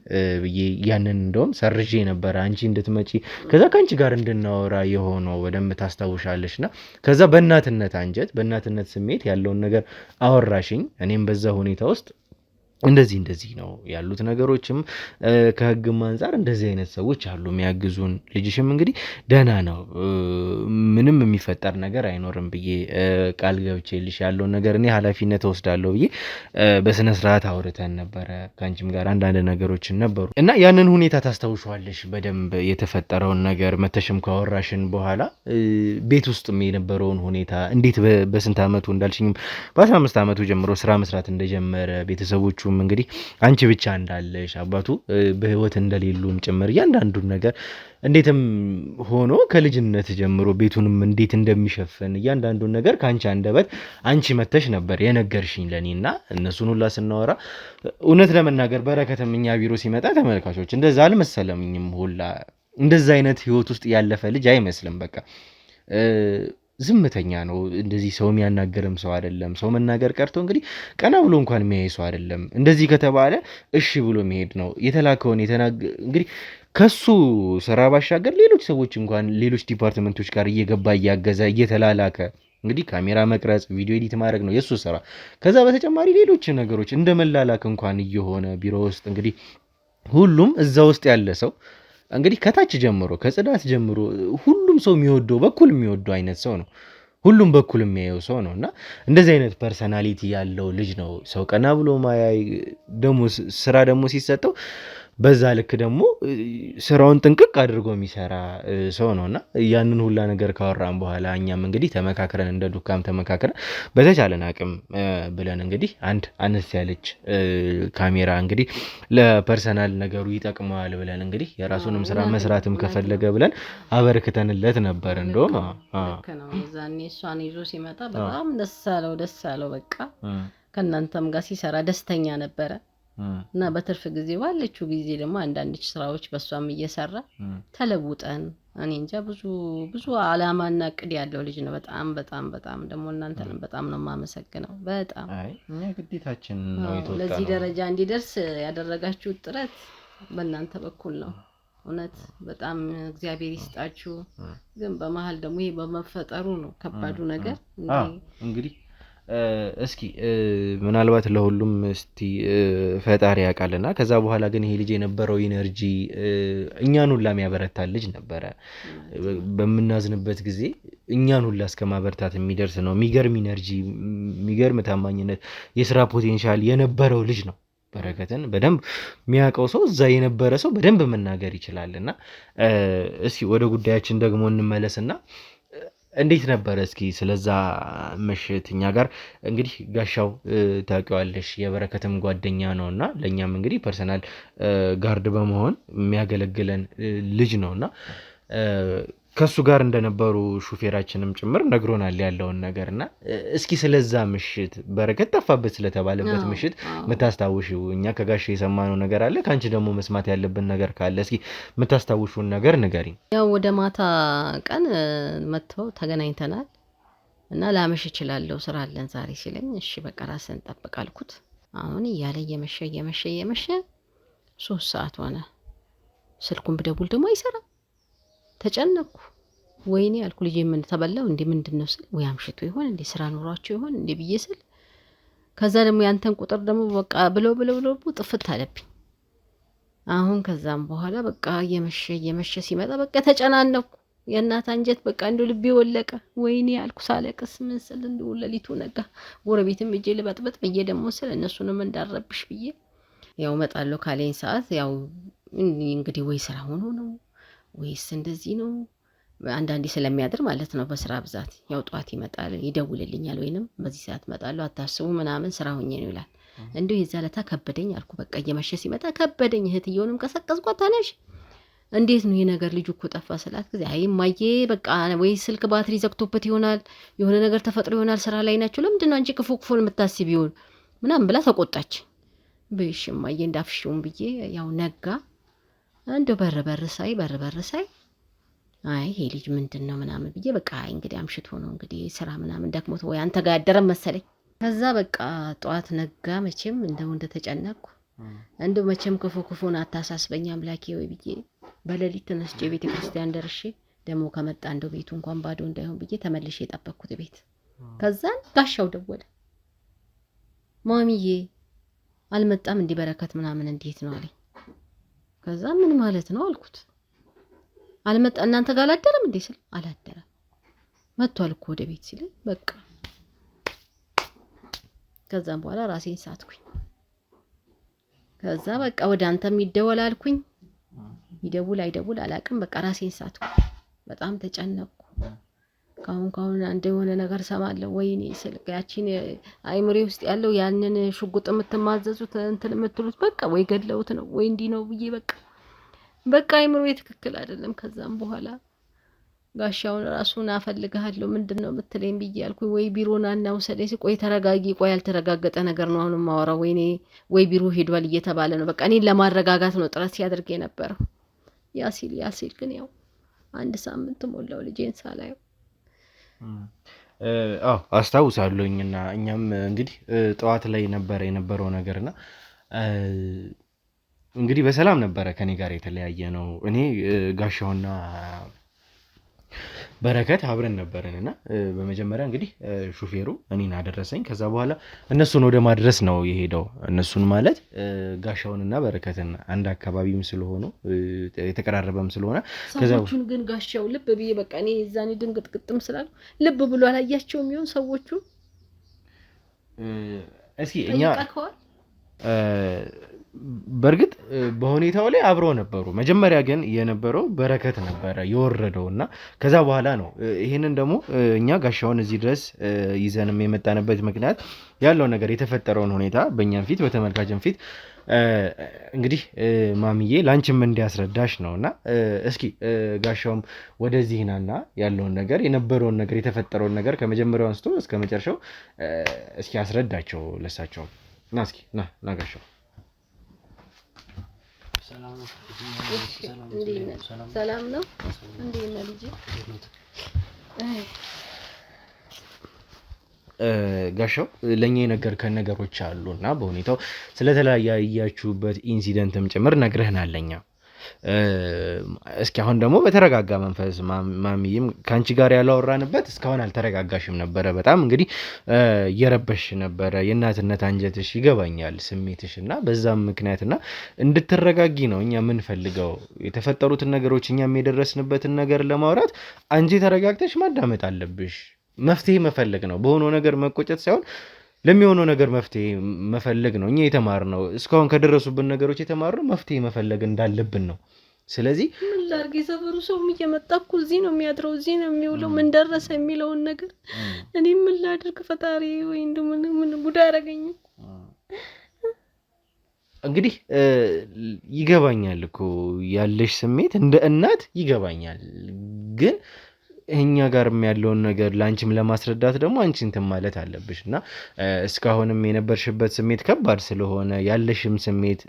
ብዬ ያንን እንደውም ሰርዤ ነበረ አንቺ እንድትመጪ ከዛ ከአንቺ ጋር እንድናወራ የሆነው በደንብ ታስታውሻለሽና ከዛ በእናትነት አንጀት በእናትነት ስሜት ያለውን ነገር አወራሽኝ። እኔም በዛ ሁኔታ ውስጥ እንደዚህ ነው ያሉት ነገሮችም ከህግም አንፃር እንደዚህ አይነት ሰዎች አሉ የሚያግዙን። ልጅሽም እንግዲህ ደህና ነው ምንም የሚፈጠር ነገር አይኖርም ብዬ ቃል ገብቼልሽ ያለውን ነገር እኔ ኃላፊነት ወስዳለሁ ብዬ በስነ ስርዓት አውርተን ነበረ። ካንቺም ጋር አንዳንድ ነገሮችን ነበሩ እና ያንን ሁኔታ ታስታውሻለሽ በደንብ የተፈጠረውን ነገር መተሽም ካወራሽን በኋላ ቤት ውስጥም የነበረውን ሁኔታ እንዴት በስንት አመቱ እንዳልሽኝም በ15 አመቱ ጀምሮ ስራ መስራት እንደጀመረ ቤተሰቦቹ እነሱም እንግዲህ አንቺ ብቻ እንዳለሽ አባቱ በህይወት እንደሌሉም ጭምር እያንዳንዱን ነገር እንዴትም ሆኖ ከልጅነት ጀምሮ ቤቱንም እንዴት እንደሚሸፍን እያንዳንዱን ነገር ከአንቺ አንደበት አንቺ መተሽ ነበር የነገርሽኝ ለኔና እነሱን ሁላ ስናወራ እውነት ለመናገር በረከትም እኛ ቢሮ ሲመጣ ተመልካቾች እንደዛ አልመሰለኝም ሁላ እንደዛ አይነት ህይወት ውስጥ ያለፈ ልጅ አይመስልም። በቃ ዝምተኛ ነው። እንደዚህ ሰው የሚያናገርም ሰው አይደለም። ሰው መናገር ቀርቶ እንግዲህ ቀና ብሎ እንኳን የሚያይ ሰው አይደለም። እንደዚህ ከተባለ እሺ ብሎ መሄድ ነው የተላከውን እንግዲህ ከሱ ስራ ባሻገር ሌሎች ሰዎች እንኳን ሌሎች ዲፓርትመንቶች ጋር እየገባ እያገዘ እየተላላከ እንግዲህ ካሜራ መቅረጽ፣ ቪዲዮ ኤዲት ማድረግ ነው የሱ ስራ። ከዛ በተጨማሪ ሌሎች ነገሮች እንደ መላላክ እንኳን እየሆነ ቢሮ ውስጥ እንግዲህ ሁሉም እዛ ውስጥ ያለ ሰው እንግዲህ ከታች ጀምሮ ከጽዳት ጀምሮ ሁሉም ሰው የሚወደው በኩል የሚወደው አይነት ሰው ነው። ሁሉም በኩል የሚያየው ሰው ነው እና እንደዚህ አይነት ፐርሰናሊቲ ያለው ልጅ ነው። ሰው ቀና ብሎ ማያይ ደግሞ ስራ ደግሞ ሲሰጠው በዛ ልክ ደግሞ ስራውን ጥንቅቅ አድርጎ የሚሰራ ሰው ነውና ያንን ሁላ ነገር ካወራን በኋላ እኛም እንግዲህ ተመካክረን እንደ ዱካም ተመካክረን በተቻለን አቅም ብለን እንግዲህ አንድ አነስ ያለች ካሜራ እንግዲህ ለፐርሰናል ነገሩ ይጠቅመዋል ብለን እንግዲህ የራሱንም ስራ መስራትም ከፈለገ ብለን አበርክተንለት ነበር። እንደውም ዛኔ እሷን ይዞ ሲመጣ በጣም ደስ አለው። በቃ ከእናንተም ጋር ሲሰራ ደስተኛ ነበረ። እና በትርፍ ጊዜ ባለችው ጊዜ ደግሞ አንዳንድ ስራዎች በሷም እየሰራ ተለውጠን እኔ እንጃ ብዙ አላማና እቅድ ያለው ልጅ ነው። በጣም ደግሞ እናንተንም በጣም ነው የማመሰግነው። በጣም እኛ ግዴታችን ነው ኢትዮጵያ ለዚህ ደረጃ እንዲደርስ ያደረጋችሁት ጥረት በእናንተ በኩል ነው። እውነት በጣም እግዚአብሔር ይስጣችሁ። ግን በመሃል ደግሞ ይሄ በመፈጠሩ ነው ከባዱ ነገር እንግዲህ እስኪ ምናልባት ለሁሉም እስቲ ፈጣሪ ያውቃልና ከዛ በኋላ ግን ይሄ ልጅ የነበረው ኢነርጂ እኛን ሁላ የሚያበረታ ልጅ ነበረ። በምናዝንበት ጊዜ እኛን ሁላ እስከማበረታት የሚደርስ ነው። የሚገርም ኢነርጂ፣ የሚገርም ታማኝነት፣ የስራ ፖቴንሻል የነበረው ልጅ ነው። በረከትን በደንብ የሚያውቀው ሰው እዛ የነበረ ሰው በደንብ መናገር ይችላልና እስኪ ወደ ጉዳያችን ደግሞ እንመለስና እንዴት ነበር እስኪ ስለዛ ምሽት? እኛ ጋር እንግዲህ ጋሻው ታውቂዋለሽ የበረከትም ጓደኛ ነውና ለኛም እንግዲህ ፐርሰናል ጋርድ በመሆን የሚያገለግለን ልጅ ነውና ከሱ ጋር እንደነበሩ ሹፌራችንም ጭምር ነግሮናል ያለውን ነገርና እስኪ ስለዛ ምሽት በረከት ጠፋበት ስለተባለበት ምሽት የምታስታውሺው እኛ ከጋሽ የሰማነው ነገር አለ፣ ካንቺ ደግሞ መስማት ያለብን ነገር ካለ እስኪ የምታስታውሹን ነገር ንገሪኝ። ያው ወደ ማታ ቀን መጥተው ተገናኝተናል እና ላመሽ እችላለሁ ስራ አለን ዛሬ ሲለኝ እሺ በቃ ራስን ጠብቅ አልኩት። አሁን እያለ እየመሸ 3 ሰዓት ሆነ። ስልኩን ብደውል ደግሞ አይሰራም። ተጨነቅኩ። ወይኔ አልኩ ልጄ ምን ተበላው እንዴ ምንድነው ስል ወይ አምሽቶ ይሆን እንዴ ስራ ኑሯቸው ይሆን እንዴ ብዬ ስል ከዛ ደግሞ ያንተን ቁጥር ደግሞ በቃ ብለው ጥፍት አለብኝ። አሁን ከዛም በኋላ በቃ እየመሸ ሲመጣ በቃ ተጨናነቅኩ። የእናት አንጀት በቃ እንደው ልቤ ወለቀ። ወይኔ አልኩ ሳለቅስ ምን ስል እንደው ለሊቱ ነጋ። ጎረቤትም እጄ ልበጥበጥ ብዬ ደግሞ ስል እነሱንም እንዳረብሽ ብዬ ያው መጣለው ካለኝ ሰዓት ያው እንግዲህ ወይ ስራ ሆኖ ነው ወይስ እንደዚህ ነው። አንዳንዴ ስለሚያድር ማለት ነው በስራ ብዛት ያው ጧት ይመጣል ይደውልልኛል፣ ወይንም በዚህ ሰዓት እመጣለሁ አታስቡ ምናምን ስራ ሆኜ ነው ይላል። እንደው የዛለታ ከበደኝ አልኩ። በቃ እየመሸ ሲመጣ ከበደኝ። እህትየውንም ቀሰቀስኳት። ታነሽ እንዴት ነው ይሄ ነገር ልጁ እኮ ጠፋ ስላት ጊዜ አይ ማዬ በቃ ወይ ስልክ ባትሪ ዘግቶበት ይሆናል፣ የሆነ ነገር ተፈጥሮ ይሆናል፣ ስራ ላይ ናቸው፣ ለምንድን ነው አንቺ ክፉን የምታስቢው ምናምን ብላ ተቆጣች። በሽ ማዬ እንዳፍሽውን ብዬ ያው ነጋ። እንደው በር ሳይ አይ ይሄ ልጅ ምንድነው ምናምን ብዬ በቃ እንግዲህ አምሽቶ ነው እንግዲህ ስራ ምናምን ደክሞት ወይ አንተ ጋር ያደረም መሰለኝ። ከዛ በቃ ጧት ነጋ። መቼም እንደተጨነቅኩ እንደው መቼም ክፉን አታሳስበኝ አምላኬ ወይ ብዬ በሌሊት ተነስቼ ቤተ ክርስቲያን ደርሼ ደግሞ ከመጣ እንደው ቤቱ እንኳን ባዶ እንዳይሆን ብዬ ተመልሼ የጠበቅኩት ቤት። ከዛ ጋሻው ደወለ። ማሚዬ አልመጣም እንዲህ በረከት ምናምን እንዴት ነው አለኝ። ከዛ ምን ማለት ነው አልኩት። አልመጣ እናንተ ጋር አላደረም እንዴ ስል አላደረም መጥቷል እኮ ወደ ቤት ሲለኝ በቃ ከዛም በኋላ ራሴን ሳትኩኝ። ከዛ በቃ ወደ አንተም ይደወላልኩኝ ይደውል አይደውል አላቅም። በቃ ራሴን ሳትኩኝ። በጣም ተጨነቅኩ። ካሁን አንድ የሆነ ነገር ሰማለሁ ወይኔ ስልክ ያቺን አይምሬ ውስጥ ያለው ያንን ሽጉጥ የምትማዘዙት እንትን የምትሉት በቃ ወይ ገድለውት ነው ወይ እንዲህ ነው ብዬ በቃ አይምሮዬ ትክክል አይደለም። ከዛም በኋላ ጋሻውን ራሱን አፈልግሃለሁ ምንድነው የምትለኝ ብዬ አልኩኝ። ወይ ቢሮና እና ወሰደኝ። ቆይ ተረጋጊ፣ ቆይ ያልተረጋገጠ ነገር ነው አሁን ማወራው። ወይ ቢሮ ሄዷል እየተባለ ነው። በቃ እኔን ለማረጋጋት ነው ጥረት ሲያደርግ የነበረው። ያሲል ግን ያው 1 ሳምንት ሞላው ልጄን ሳላየው። አስታውሳለሁኝና እኛም እንግዲህ ጠዋት ላይ የነበረው ነገርና እንግዲህ በሰላም ነበረ ከኔ ጋር የተለያየ ነው። እኔ ጋሻውና በረከት አብረን ነበርንና በመጀመሪያ እንግዲህ ሹፌሩ እኔን አደረሰኝ። ከዛ በኋላ እነሱን ወደ ማድረስ ነው የሄደው። እነሱን ማለት ጋሻውንና በረከትን አንድ አካባቢም ስለሆኑ የተቀራረበም ስለሆነ ሰዎቹን ግን ጋሻው ልብ ብዬ በቃ እኔ እዛኔ ድንግጥቅጥም ስላሉ ልብ ብሎ አላያቸውም ይሆን ሰዎቹ? እስኪ እኛ በርግጥ በሁኔታው ላይ አብረው ነበሩ። መጀመሪያ ግን የነበረው በረከት ነበረ የወረደውና ከዛ በኋላ ነው ይሄንን ደግሞ እኛ ጋሻውን እዚህ ድረስ ይዘንም የመጣንበት ምክንያት ያለው ነገር የተፈጠረውን ሁኔታ በእኛም ፊት በተመልካችም ፊት እንግዲህ ማሚዬ ላንቺም እንዲያስረዳሽ ነውና እስኪ ጋሻውም ወደዚህ ናና ያለውን ነገር የነበረውን ነገር የተፈጠረውን ነገር ከመጀመሪያው አንስቶ እስከ መጨረሻው እስኪ አስረዳቸው ለሳቸው። ና እስኪ ና ጋሻው። ሰላም ነው። እንዴት ነህ ልጄ? ጋሻው ለኛ የነገርከን ነገሮች አሉና በሁኔታው ስለተለያያችሁበት ኢንሲደንትም ጭምር ነግረህናል ለኛ። እስኪ አሁን ደግሞ በተረጋጋ መንፈስ ማሚዬም ካንቺ ጋር ያላወራንበት እስካሁን አልተረጋጋሽም ነበረ። በጣም እንግዲህ እየረበሽ ነበረ። የእናትነት አንጀትሽ ይገባኛል ስሜትሽና በዛም ምክንያትና እንድትረጋጊ ነው እኛ የምንፈልገው። የተፈጠሩትን ነገሮች እኛም የደረስንበትን ነገር ለማውራት አንቺ ተረጋግተሽ ማዳመጥ አለብሽ። መፍትሄ መፈለግ ነው። በሆነው ነገር መቆጨት ሳይሆን ለሚሆነው ነገር መፍትሄ መፈለግ ነው። እኛ የተማርነው እስካሁን ከደረሱብን ነገሮች የተማርነው መፍትሄ መፈለግ እንዳለብን ነው። ስለዚህ ምን ላድርግ? የሰፈሩ ሰው እየመጣ እኮ እዚህ ነው የሚያድረው፣ እዚህ ነው የሚውለው። ምን ደረሰ የሚለውን ነገር እኔ ምን ላድርግ? ፈጣሪ ወይ ምን ጉዳይ አደረገኝ? እንግዲህ ይገባኛል እኮ ያለሽ ስሜት እንደ እናት ይገባኛል። ግን እኛ ጋርም ያለውን ነገር ላንቺም ለማስረዳት ደግሞ አንቺ እንትን ማለት አለብሽ እና እስካሁንም የነበርሽበት ስሜት ከባድ ስለሆነ ያለሽም ስሜት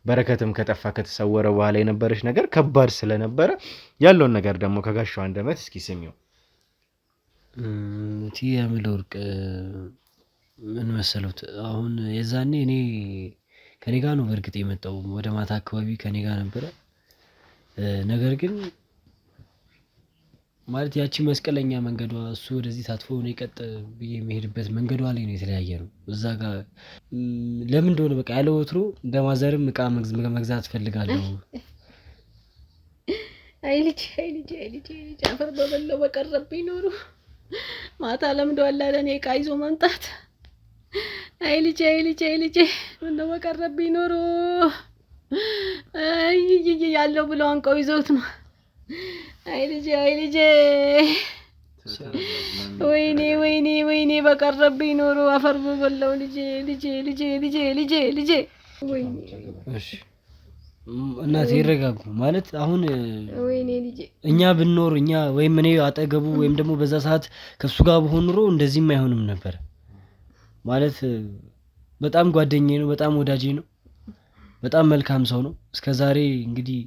በረከትም ከጠፋ ከተሰወረ በኋላ የነበረሽ ነገር ከባድ ስለነበረ ያለውን ነገር ደግሞ ከጋሻው አንደበት እስኪ ስሚው። የምለወርቅ ምን መሰሉት፣ አሁን የዛኔ እኔ ከኔ ጋር ነው በእርግጥ የመጣው ወደ ማታ አካባቢ ከኔ ጋር ነበረ። ነገር ግን ማለት ያቺ መስቀለኛ መንገዷ እሱ ወደዚህ ታጥፎ ነው ቀጥ ብዬ የሚሄድበት መንገዷ ላይ ነው የተለያየ ነው። እዛ ጋር ለምን እንደሆነ በቃ ያለ ወትሮ እንደማዘርም እቃ መግዛት ፈልጋለሁ። አይ ልጅ አፈር በበለው በቀረብኝ ኖሮ ማታ ለምደዋል ለኔ እቃ ይዞ መምጣት። አይ ልጅ ምነው በቀረብኝ ኖሮ ያለው ብለው አንቀው ይዘውት ነው። አይ ልጄ ወይኔ በቀረብኝ ኖሮ አፈር በበለው ልጄ። እሺ እናቴ ይረጋጉ። ማለት አሁን ወይኔ ልጄ እኛ ብንኖር እኛ ወይም እኔ አጠገቡ ወይም ደግሞ በዛ ሰዓት ከሱ ጋር ብሆን ኖሮ እንደዚህም አይሆንም ነበር። ማለት በጣም ጓደኛዬ ነው፣ በጣም ወዳጄ ነው፣ በጣም መልካም ሰው ነው። እስከዛሬ እንግዲህ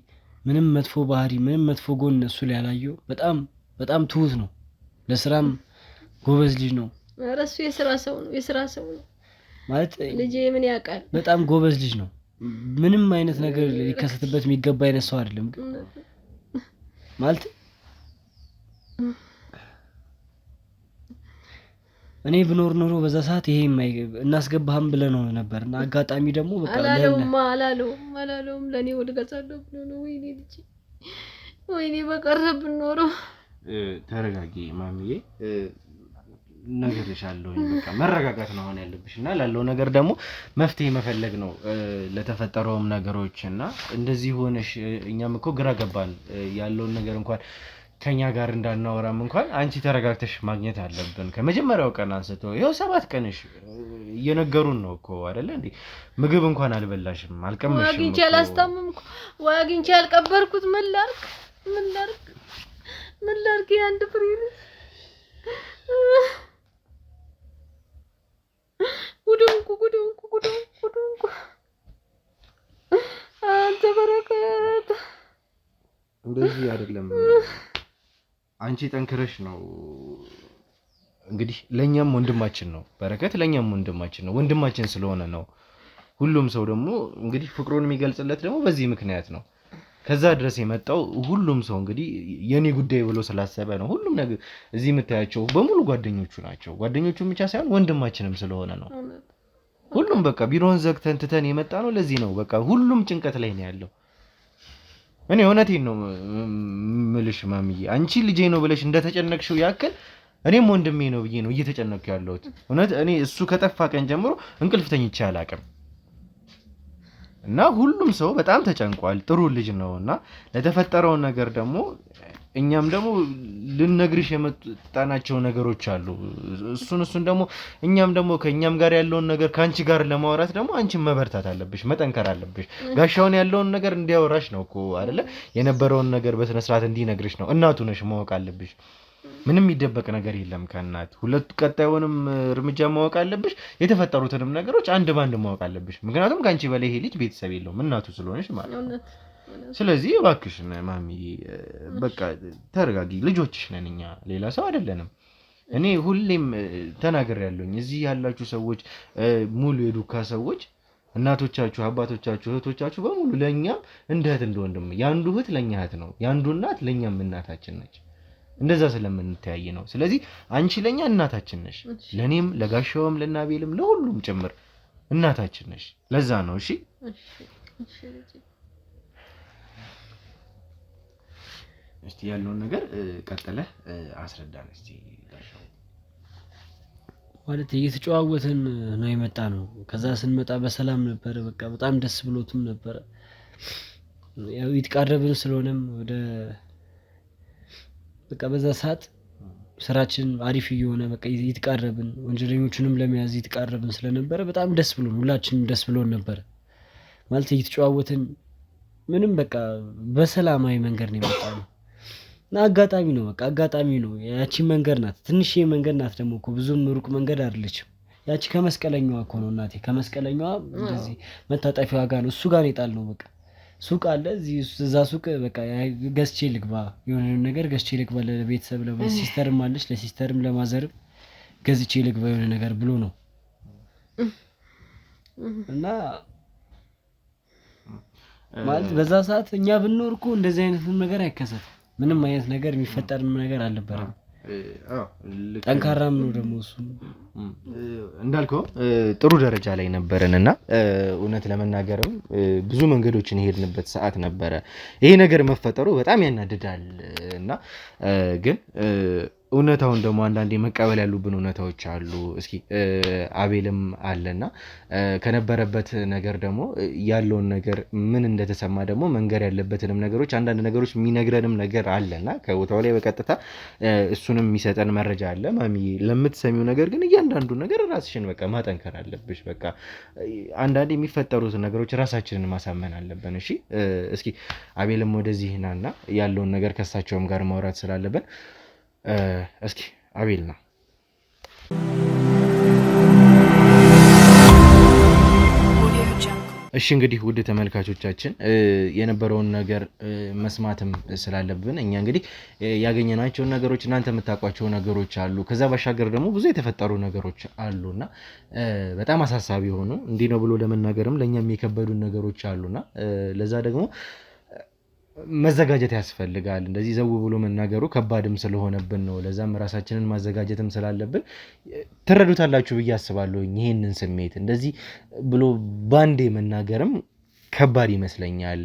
ምንም መጥፎ ባህሪ ምንም መጥፎ ጎን እሱ ላይ ያላየው በጣም ትሁት ነው። ለስራም ጎበዝ ልጅ ነው። ኧረ እሱ የስራ ሰው ነው ማለት ልጄ ምን ያውቃል? በጣም ጎበዝ ልጅ ነው። ምንም አይነት ነገር ሊከሰትበት የሚገባ አይነት ሰው አይደለም። ግን ማለት እኔ ብኖር ኖሮ በዛ ሰዓት ይሄ እናስገባህም ብለህ ነው ነበርና አጋጣሚ ደግሞ በቃ አላለውም ለኔ ወደ ገዛለው ብሎ ነው። ወይኔ በቀረብን ኖሮ። ተረጋጊ ማሚዬ፣ ነገርሻለሁ። በቃ መረጋጋት ነው አሁን ያለብሽና ላለው ነገር ደግሞ መፍትሄ መፈለግ ነው ለተፈጠረውም ነገሮችና እንደዚህ ሆነሽ እኛም እኮ ግራ ገባን። ያለውን ነገር እንኳን ከኛ ጋር እንዳናወራም እንኳን አንቺ ተረጋግተሽ ማግኘት አለብን። ከመጀመሪያው ቀን አንስቶ ይኸው 7 ቀንሽ እየነገሩን ነው እኮ አይደለ እንዴ? ምግብ እንኳን አልበላሽም፣ አልቀመሽም። አግኝቼ አላስታመምኩ፣ አግኝቼ አልቀበርኩት። ምን ላድርግ ያንድ ፍሬ ጉዱንኩ አንተ በረከት እንደዚህ አይደለም። አንቺ ጠንክረሽ ነው እንግዲህ ለኛም ወንድማችን ነው በረከት፣ ለኛም ወንድማችን ነው። ወንድማችን ስለሆነ ነው። ሁሉም ሰው ደግሞ እንግዲህ ፍቅሩን የሚገልጽለት ደግሞ በዚህ ምክንያት ነው። ከዛ ድረስ የመጣው ሁሉም ሰው እንግዲህ የኔ ጉዳይ ብሎ ስላሰበ ነው። ሁሉም ነገር እዚህ የምታያቸው በሙሉ ጓደኞቹ ናቸው። ጓደኞቹ ብቻ ሳይሆን ወንድማችንም ስለሆነ ነው። ሁሉም በቃ ቢሮን ዘግተን ትተን የመጣ ነው። ለዚህ ነው በቃ ሁሉም ጭንቀት ላይ ነው ያለው። እኔ እውነቴን ነው ምልሽ ማሚዬ፣ አንቺ ልጄ ነው ብለሽ እንደተጨነቅሽው ያክል እኔም ወንድሜ ነው ብዬ ነው እየተጨነቅኩ ያለሁት። እውነት እኔ እሱ ከጠፋ ቀን ጀምሮ እንቅልፍ ተኝቼ አላውቅም። እና ሁሉም ሰው በጣም ተጨንቋል። ጥሩ ልጅ ነውና ለተፈጠረው ነገር ደግሞ እኛም ደግሞ ልንነግርሽ የመጣናቸው ነገሮች አሉ። እሱን ደግሞ እኛም ደግሞ ከኛም ጋር ያለውን ነገር ካንቺ ጋር ለማውራት ደግሞ አንቺም መበርታት አለብሽ፣ መጠንከር አለብሽ። ጋሻውን ያለውን ነገር እንዲያወራሽ ነው እኮ አይደለ? የነበረውን ነገር በስነ ስርዓት እንዲነግርሽ ነው። እናቱ ነሽ፣ ማወቅ አለብሽ። ምንም የሚደበቅ ነገር የለም ከእናት። ሁለቱ ቀጣዩንም እርምጃ ማወቅ አለብሽ። የተፈጠሩትንም ነገሮች አንድ ባንድ ማወቅ አለብሽ። ምክንያቱም ካንቺ በላይ ይሄ ልጅ ቤተሰብ የለውም፣ እናቱ ስለሆነሽ ማለት ነው። ስለዚህ እባክሽን ማሚ በቃ ተረጋጊ። ልጆችሽ ነን እኛ፣ ሌላ ሰው አይደለንም። እኔ ሁሌም ተናግሬያለሁኝ። እዚህ ያላችሁ ሰዎች ሙሉ የዱካ ሰዎች፣ እናቶቻችሁ፣ አባቶቻችሁ፣ እህቶቻችሁ በሙሉ ለኛ እንደ እህት እንደ ወንድም፣ ያንዱ እህት ለኛ እህት ነው፣ ያንዱ እናት ለኛም እናታችን ነች። እንደዛ ስለምንተያይ ነው። ስለዚህ አንቺ ለኛ እናታችን ነሽ፣ ለኔም ለጋሻውም ለናቤልም ለሁሉም ጭምር እናታችን ነሽ። ለዛ ነው። እሺ እስቲ ያለውን ነገር ቀጥለህ አስረዳን እስቲ ጋሻው። ማለት እየተጨዋወትን ነው የመጣ ነው። ከዛ ስንመጣ በሰላም ነበር። በቃ በጣም ደስ ብሎትም ነበር። ያው ይትቃረብን ስለሆነም ወደ በቃ በዛ ሰዓት ስራችን አሪፍ እየሆነ በቃ ይትቃረብን ወንጀለኞቹንም ለመያዝ ይትቃረብን ስለነበረ በጣም ደስ ብሎን ሁላችንም ደስ ብሎን ነበር። ማለት እየተጨዋወትን ምንም በቃ በሰላማዊ መንገድ ነው የመጣነው። እና አጋጣሚ ነው በቃ አጋጣሚ ነው። ያቺ መንገድ ናት፣ ትንሽዬ መንገድ ናት። ደግሞ እኮ ብዙም ሩቅ መንገድ አይደለችም። ያቺ ከመስቀለኛዋ እኮ ነው እናቴ፣ ከመስቀለኛዋ እንደዚህ መታጠፊያዋ ጋር ነው። እሱ ጋር ነው የጣልነው። በቃ ሱቅ አለ እዛ ሱቅ በቃ ገዝቼ ልግባ፣ የሆነ ነገር ገዝቼ ልግባ ለቤተሰብ ለሲስተርም አለች፣ ለሲስተርም ለማዘርም ገዝቼ ልግባ የሆነ ነገር ብሎ ነው። እና ማለት በዛ ሰዓት እኛ ብንኖር እኮ እንደዚህ አይነት ነገር አይከሰትም። ምንም አይነት ነገር የሚፈጠርም ነገር አልነበረም። ጠንካራም ነው ደግሞ እሱ እንዳልከው ጥሩ ደረጃ ላይ ነበርንና እውነት ለመናገርም ብዙ መንገዶችን የሄድንበት ሰዓት ነበረ። ይሄ ነገር መፈጠሩ በጣም ያናድዳል እና ግን እውነታውን ደግሞ አንዳንዴ መቀበል ያሉብን እውነታዎች አሉ። እስኪ አቤልም አለና ከነበረበት ነገር ደግሞ ያለውን ነገር ምን እንደተሰማ ደግሞ መንገር ያለበትንም ነገሮች አንዳንድ ነገሮች የሚነግረንም ነገር አለና ከቦታው ላይ በቀጥታ እሱንም የሚሰጠን መረጃ አለ። ማሚ ለምትሰሚው ነገር ግን እያንዳንዱ ነገር ራስሽን በቃ ማጠንከር አለብሽ። በቃ አንዳንዴ የሚፈጠሩት ነገሮች ራሳችንን ማሳመን አለብን። እሺ እስኪ አቤልም ወደዚህ ናና ያለውን ነገር ከሳቸውም ጋር ማውራት ስላለብን እስኪ አቤል ነው። እሺ እንግዲህ ውድ ተመልካቾቻችን የነበረውን ነገር መስማትም ስላለብን እኛ እንግዲህ ያገኘናቸውን ነገሮች እናንተ የምታውቋቸው ነገሮች አሉ። ከዛ ባሻገር ደግሞ ብዙ የተፈጠሩ ነገሮች አሉና በጣም አሳሳቢ ሆኑ እንዲህ ነው ብሎ ለመናገርም ለኛም የከበዱን ነገሮች አሉና ለዛ ደግሞ መዘጋጀት ያስፈልጋል። እንደዚህ ዘው ብሎ መናገሩ ከባድም ስለሆነብን ነው። ለዛም ራሳችንን ማዘጋጀትም ስላለብን ትረዱታላችሁ ብዬ አስባለሁ። ይሄንን ስሜት እንደዚህ ብሎ ባንዴ መናገርም ከባድ ይመስለኛል።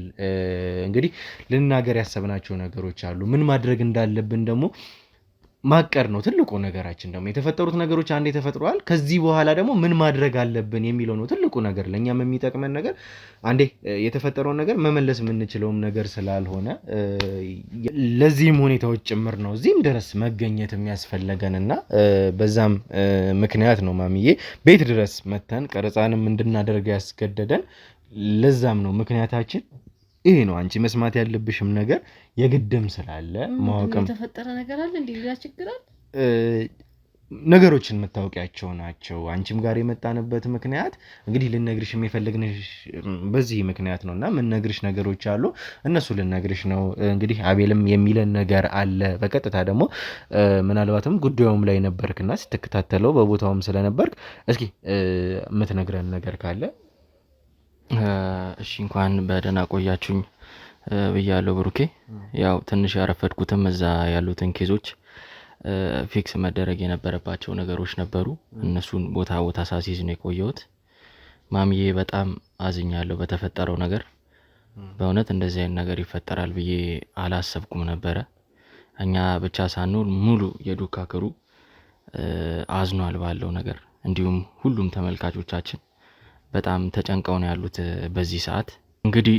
እንግዲህ ልናገር ያሰብናቸው ነገሮች አሉ። ምን ማድረግ እንዳለብን ደግሞ ማቀር ነው ትልቁ ነገራችን። ደግሞ የተፈጠሩት ነገሮች አንዴ ተፈጥሯል። ከዚህ በኋላ ደግሞ ምን ማድረግ አለብን የሚለው ነው ትልቁ ነገር። ለኛም የሚጠቅመን ነገር አንዴ የተፈጠረውን ነገር መመለስ የምንችለውም ነገር ስላልሆነ ለዚህም ሁኔታዎች ጭምር ነው እዚህም ድረስ መገኘት የሚያስፈልገንና በዛም ምክንያት ነው ማሚዬ ቤት ድረስ መተን ቀረጻንም እንድናደርግ ያስገደደን። ለዛም ነው ምክንያታችን ይሄ ነው። አንቺ መስማት ያለብሽም ነገር የግድም ስላለ ማወቅም የተፈጠረ ነገር አለ እንዴ ሌላ ችግር አለ ነገሮችን መታወቂያቸው ናቸው። አንቺም ጋር የመጣንበት ምክንያት እንግዲህ ልነግርሽ የፈለግንሽ በዚህ ምክንያት ነውና ምን ነግርሽ ነገሮች አሉ እነሱ ልነግርሽ ነው። እንግዲህ አቤልም የሚለን ነገር አለ። በቀጥታ ደግሞ ምናልባትም ጉዳዩም ላይ ነበርክና ስትከታተለው በቦታውም ስለነበርክ እስኪ የምትነግረን ነገር ካለ እሺ እንኳን በደህና ቆያችሁኝ ብያለሁ ብሩኬ። ያው ትንሽ ያረፈድኩትም እዛ ያሉትን ኬዞች ፊክስ መደረግ የነበረባቸው ነገሮች ነበሩ። እነሱን ቦታ ሳሲዝ ነው የቆየሁት። ማሚዬ በጣም አዝኛለሁ በተፈጠረው ነገር። በእውነት እንደዚህ አይነት ነገር ይፈጠራል ብዬ አላሰብኩም ነበረ። እኛ ብቻ ሳንሆን ሙሉ የዱካ ክሩ አዝኗል ባለው ነገር። እንዲሁም ሁሉም ተመልካቾቻችን በጣም ተጨንቀው ነው ያሉት በዚህ ሰዓት። እንግዲህ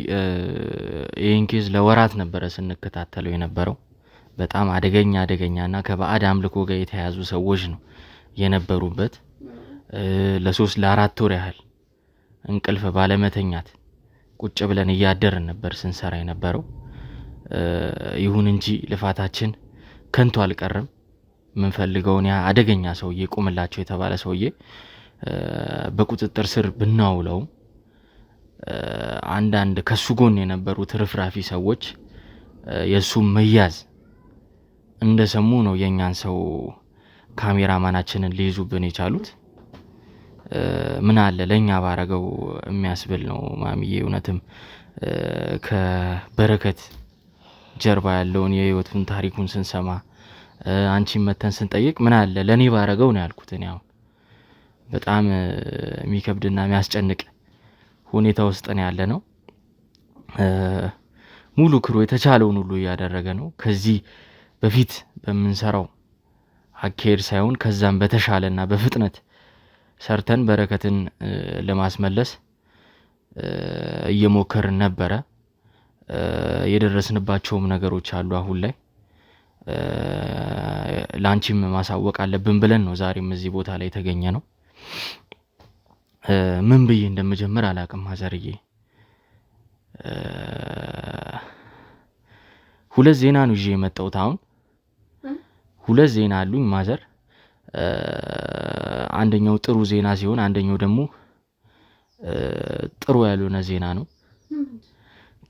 ይሄን ኬዝ ለወራት ነበረ ስንከታተለው የነበረው። በጣም አደገኛና ከባዕድ አምልኮ ጋር የተያዙ ሰዎች ነው የነበሩበት። ለ3 ለ4 ወር ያህል እንቅልፍ ባለመተኛት ቁጭ ብለን እያደርን ነበር ስንሰራ የነበረው። ይሁን እንጂ ልፋታችን ከንቱ አልቀረም። ምንፈልገውን ያ አደገኛ ሰውዬ ቁምላቸው የተባለ ሰውዬ በቁጥጥር ስር ብናውለው አንዳንድ ከሱ ጎን የነበሩ ትርፍራፊ ሰዎች የሱ መያዝ እንደሰሙ ነው የኛን ሰው ካሜራማናችንን ሊይዙብን የቻሉት። ምን አለ ለኛ ባረገው የሚያስብል ነው ማሚዬ። እውነትም ከበረከት ጀርባ ያለውን የህይወቱን ታሪኩን ስንሰማ አንቺን መተን ስንጠይቅ ምን አለ ለኔ ባረገው ነው ያልኩት። እኔ አሁን በጣም የሚከብድና የሚያስጨንቅ ሁኔታ ውስጥ ነው ያለነው። ሙሉ ክሩ የተቻለውን ሁሉ እያደረገ ነው። ከዚህ በፊት በመንሰራው አኬር ሳይሆን ከዛም በተሻለና በፍጥነት ሰርተን በረከትን ለማስመለስ እየሞከርን ነበረ። የደረስንባቸውም ነገሮች አሉ አሁን ላይ ላንቺም ማሳወቅ አለብን ብለን ነው ዛሬም እዚህ ቦታ ላይ ተገኘ ነው። ምን ብዬ እንደምጀምር አላቅም ማዘርዬ። ሁለት ዜና ነው ይዤ የመጣሁት አሁን። ሁለት ዜና አሉኝ ማዘር። አንደኛው ጥሩ ዜና ሲሆን አንደኛው ደግሞ ጥሩ ያልሆነ ዜና ነው።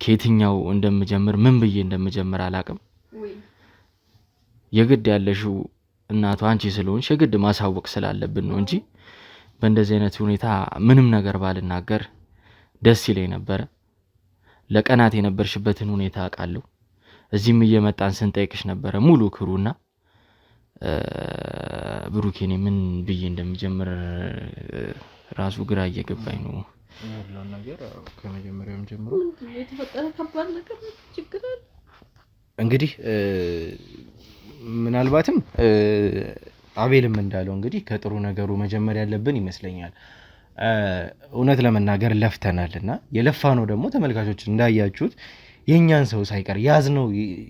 ከየትኛው እንደምጀምር ምን ብዬ እንደምጀምር አላቅም። የግድ ያለሽው እናቷ አንቺ ስለሆንሽ የግድ ማሳወቅ ስላለብን ነው እንጂ በእንደዚህ አይነት ሁኔታ ምንም ነገር ባልናገር ደስ ይለኝ ነበር። ለቀናት የነበርሽበትን ሁኔታ አውቃለሁ። እዚህም እየመጣን ስንጠይቅሽ ነበር ሙሉ ክሩና ብሩኬኔ ምን ብዬ እንደምጀምር ራሱ ግራ እየገባኝ ነው ያለው ነገር። ከመጀመሪያውም ጀምሮ የተፈጠረ ከባድ ነገር ችግር አለ። እንግዲህ ምናልባትም አቤልም እንዳለው እንግዲህ ከጥሩ ነገሩ መጀመር ያለብን ይመስለኛል። እውነት ለመናገር ለፍተናልና የለፋነው ደግሞ ተመልካቾች እንዳያችሁት የኛን ሰው ሳይቀር ያዝነው፣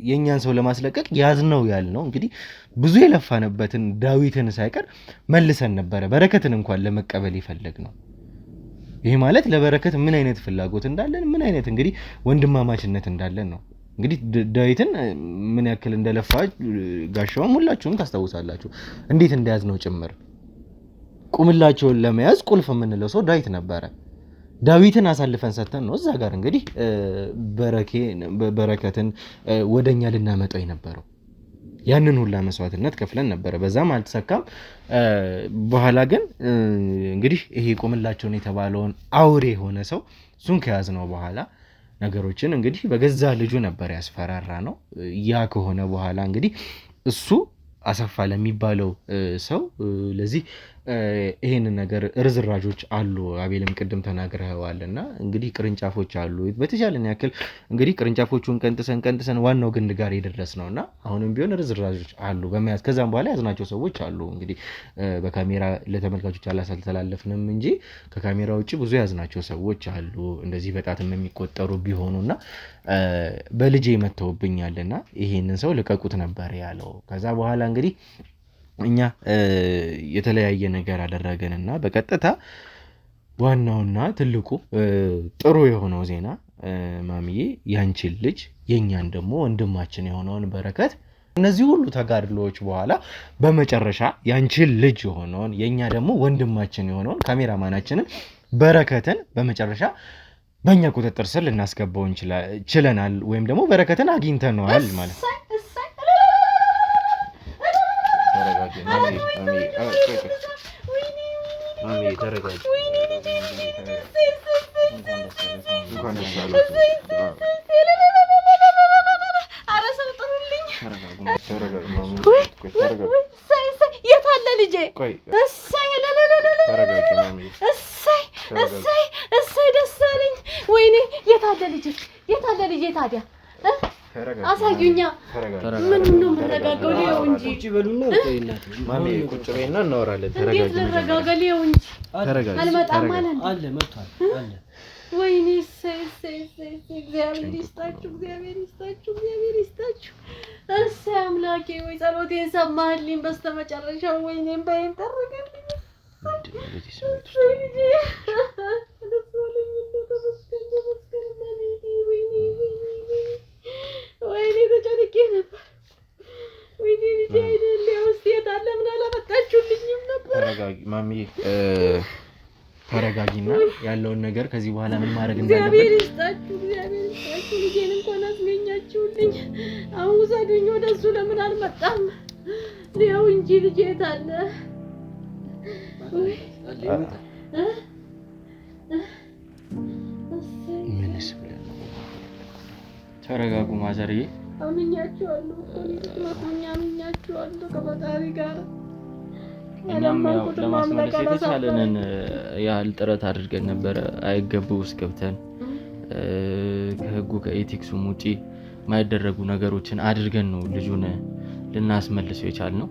የኛን ሰው ለማስለቀቅ ያዝነው ያልነው እንግዲህ ብዙ የለፋነበትን ዳዊትን ሳይቀር መልሰን ነበረ በረከትን እንኳን ለመቀበል ይፈልግነው። ይሄ ማለት ለበረከት ምን አይነት ፍላጎት እንዳለን ምን አይነት እንግዲህ ወንድማማችነት እንዳለን ነው። እንግዲህ ዳዊትን ምን ያክል እንደለፋ ጋሻውም ሁላችሁም ታስታውሳላችሁ። እንዴት እንደያዝነው ጭምር ቁምላቸውን ለመያዝ ቁልፍ የምንለው ሰው ዳዊት ነበረ። ዳዊትን አሳልፈን ሰተን ነው እዛ ጋር እንግዲህ በረከትን ወደኛ ልናመጣው የነበረው። ያንን ሁላ መስዋዕትነት ከፍለን ነበረ፣ በዛም አልተሳካም። በኋላ ግን እንግዲህ ይሄ ቁምላቸውን የተባለውን አውሬ የሆነ ሰው እሱን ከያዝነው በኋላ ነገሮችን እንግዲህ በገዛ ልጁ ነበር ያስፈራራ ነው። ያ ከሆነ በኋላ እንግዲህ እሱ አሰፋ ለሚባለው ሰው ለዚህ ይሄንን ነገር ርዝራዦች አሉ። አቤልም ቅድም ተናግረዋልና እንግዲህ ቅርንጫፎች አሉ። በተቻለን ያክል እንግዲህ ቅርንጫፎቹን ቀንጥሰን ዋናው ግንድ ጋር የደረስ ነውና አሁንም ቢሆን ርዝራዦች አሉ በመያዝ ከዛም በኋላ ያዝናቸው ሰዎች አሉ። እንግዲህ በካሜራ ለተመልካቾች አላሳልተላለፍንም እንጂ ከካሜራ ውጪ ብዙ ያዝናቸው ሰዎች አሉ። እንደዚህ በጣትም የሚቆጠሩ ቢሆኑና በልጄ መተውብኛልና ይሄንን ሰው ልቀቁት ነበር ያለው። ከዛ በኋላ እንግዲህ እኛ የተለያየ ነገር አደረገንና በቀጥታ ዋናውና ትልቁ ጥሩ የሆነው ዜና ማሚዬ ያንቺን ልጅ የኛን ደግሞ ወንድማችን የሆነውን በረከት እነዚህ ሁሉ ተጋድሎዎች በኋላ በመጨረሻ ያንቺን ልጅ የሆነውን የኛ ደግሞ ወንድማችን የሆነውን ካሜራማናችንን በረከትን በመጨረሻ በእኛ ቁጥጥር ስር ልናስገባው ችለናል፣ ወይም ደግሞ በረከትን አግኝተነዋል ማለት ነው። የት አለ ልጄ? እሰይ ደስ አለኝ። ወይኔ የት አለ ልጄ? የት አለ ልጄ ታዲያ? አሳዩኛ። ምን ነው የምንረጋጋው? ሊየው እንጂ ቁጭ በሉና ማሚ ቁጭ በይና እናወራለን። እንዴት ልረጋጋ? ሊየው እንጂ አልመጣም ማለት ነው። አለ መጥቷል አለ። ወይኔ እሰይ እግዚአብሔር ይስጣችሁ፣ እግዚአብሔር ይስጣችሁ፣ እግዚአብሔር ይስጣችሁ። እሰይ አምላኬ ወይ ጸሎቴን ሰማህልኝ በስተመጨረሻው። ወይኔም በይን ጠረገልኝ። ወይኔ ተጨንቄ ነበር። ወይኔ ልጄ አይደል ውስጥ የታለ? ምን አላመጣችሁልኝም ነበር? ተረጋጊ ማሚዬ፣ ተረጋጊና ያለውን ነገር ከዚህ በኋላ ምን ማድረግ እግዚአብሔር ይስጣችሁ፣ እግዚአብሔር ይስጣችሁ። ልጄን እንኳን አስገኛችሁልኝ። አሁን ውሰዱኝ ወደሱ። ለምን አልመጣም? ሊያው እንጂ ልጄ የታለ? ምንስ ብለን ተረጋጉ ማዘርዬ። አምኛችኋለሁ ከፈጣሪ ጋር። እኛም ያው ለማስመለስ የተቻለንን ያህል ጥረት አድርገን ነበረ። አይገቡ ውስጥ ገብተን ከህጉ ከኤቲክሱም ውጪ የማይደረጉ ነገሮችን አድርገን ነው ልጁን ልናስመልሰው የቻልነው።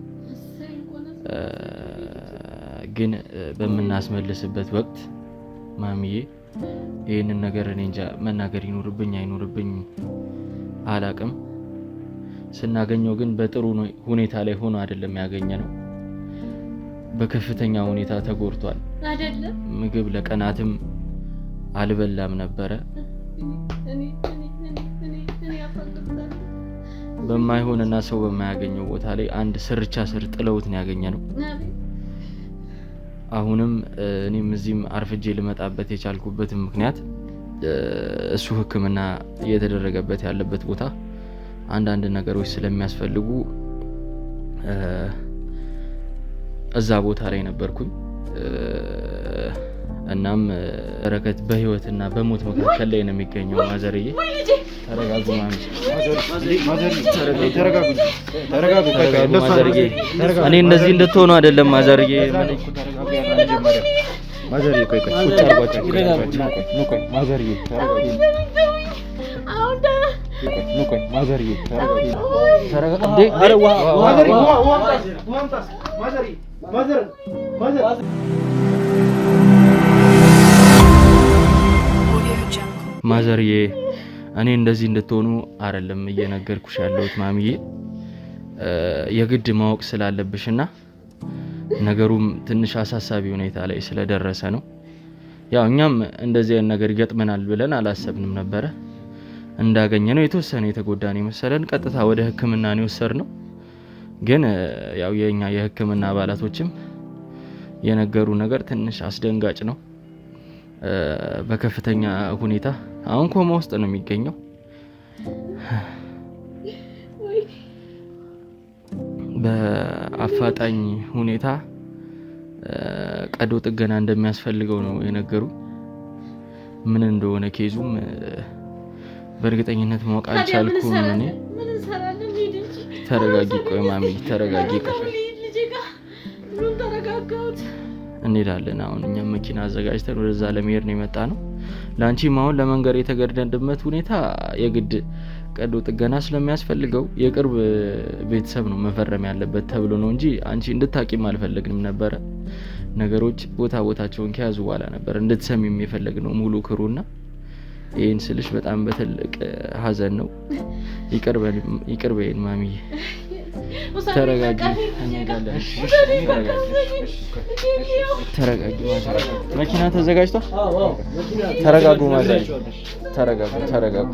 ግን በምናስመልስበት ወቅት ማሚዬ ይህንን ነገር እኔ እንጃ መናገር ይኖርብኝ አይኖርብኝ አላቅም። ስናገኘው ግን በጥሩ ሁኔታ ላይ ሆኖ አይደለም ያገኘነው። በከፍተኛ ሁኔታ ተጎድቷል አይደለም። ምግብ ለቀናትም አልበላም ነበረ። በማይሆንና ሰው በማያገኘው ቦታ ላይ አንድ ስርቻ ስር ጥለውት ነው ያገኘነው። አሁንም እኔም እዚህም አርፍጄ ልመጣበት የቻልኩበት ምክንያት እሱ ሕክምና እየተደረገበት ያለበት ቦታ አንዳንድ ነገሮች ስለሚያስፈልጉ እዛ ቦታ ላይ ነበርኩኝ። እናም በረከት በህይወትና በሞት መካከል ላይ ነው የሚገኘው። ማዘርዬ ተረጋጉ። እኔ እንደዚህ እንድትሆኑ አይደለም ማዘርዬ። ማዘርዬ ቆይ ቁጭ አድርጓቸው። ማዘርዬ ተረጋጉ። ማዘርዬ ተረጋጉ። እንዴ ኧረ ማዘርዬ እኔ እንደዚህ እንድትሆኑ አይደለም እየነገርኩሽ ያለሁት ማሚዬ። የግድ ማወቅ ስላለብሽና ነገሩም ትንሽ አሳሳቢ ሁኔታ ላይ ስለደረሰ ነው። ያው እኛም እንደዚህ አይነት ነገር ይገጥመናል ብለን አላሰብንም ነበረ። እንዳገኘነው የተወሰነ የተጎዳን መሰለን ቀጥታ ወደ ሕክምና ነው የወሰድነው። ግን ያው የኛ የሕክምና አባላቶችም የነገሩ ነገር ትንሽ አስደንጋጭ ነው። በከፍተኛ ሁኔታ አሁን ኮማ ውስጥ ነው የሚገኘው። በአፋጣኝ ሁኔታ ቀዶ ጥገና እንደሚያስፈልገው ነው የነገሩ። ምን እንደሆነ ኬዙም በእርግጠኝነት ማወቅ አልቻልኩም። እኔ ተረጋጊ፣ ቆይ ማሚ ተረጋጊ። እንሄዳለን። አሁን እኛም መኪና አዘጋጅተን ወደዛ ለመሄድ ነው የመጣ ነው። ላንቺም አሁን ለመንገር የተገደድንበት ሁኔታ የግድ ቀዶ ጥገና ስለሚያስፈልገው የቅርብ ቤተሰብ ነው መፈረም ያለበት ተብሎ ነው እንጂ አንቺ እንድታቂም አልፈለግንም ነበረ። ነገሮች ቦታቸውን ከያዙ በኋላ ነበር እንድትሰሚም የፈለግነው ሙሉ ክሩና ይሄን ስልሽ በጣም በትልቅ ሀዘን ነው። ይቅር በይን ማሚዬ። ተረጋጊ። ተረጋጊ። መኪና ተዘጋጅቷል። ተረጋጉ። ተረጋጉ።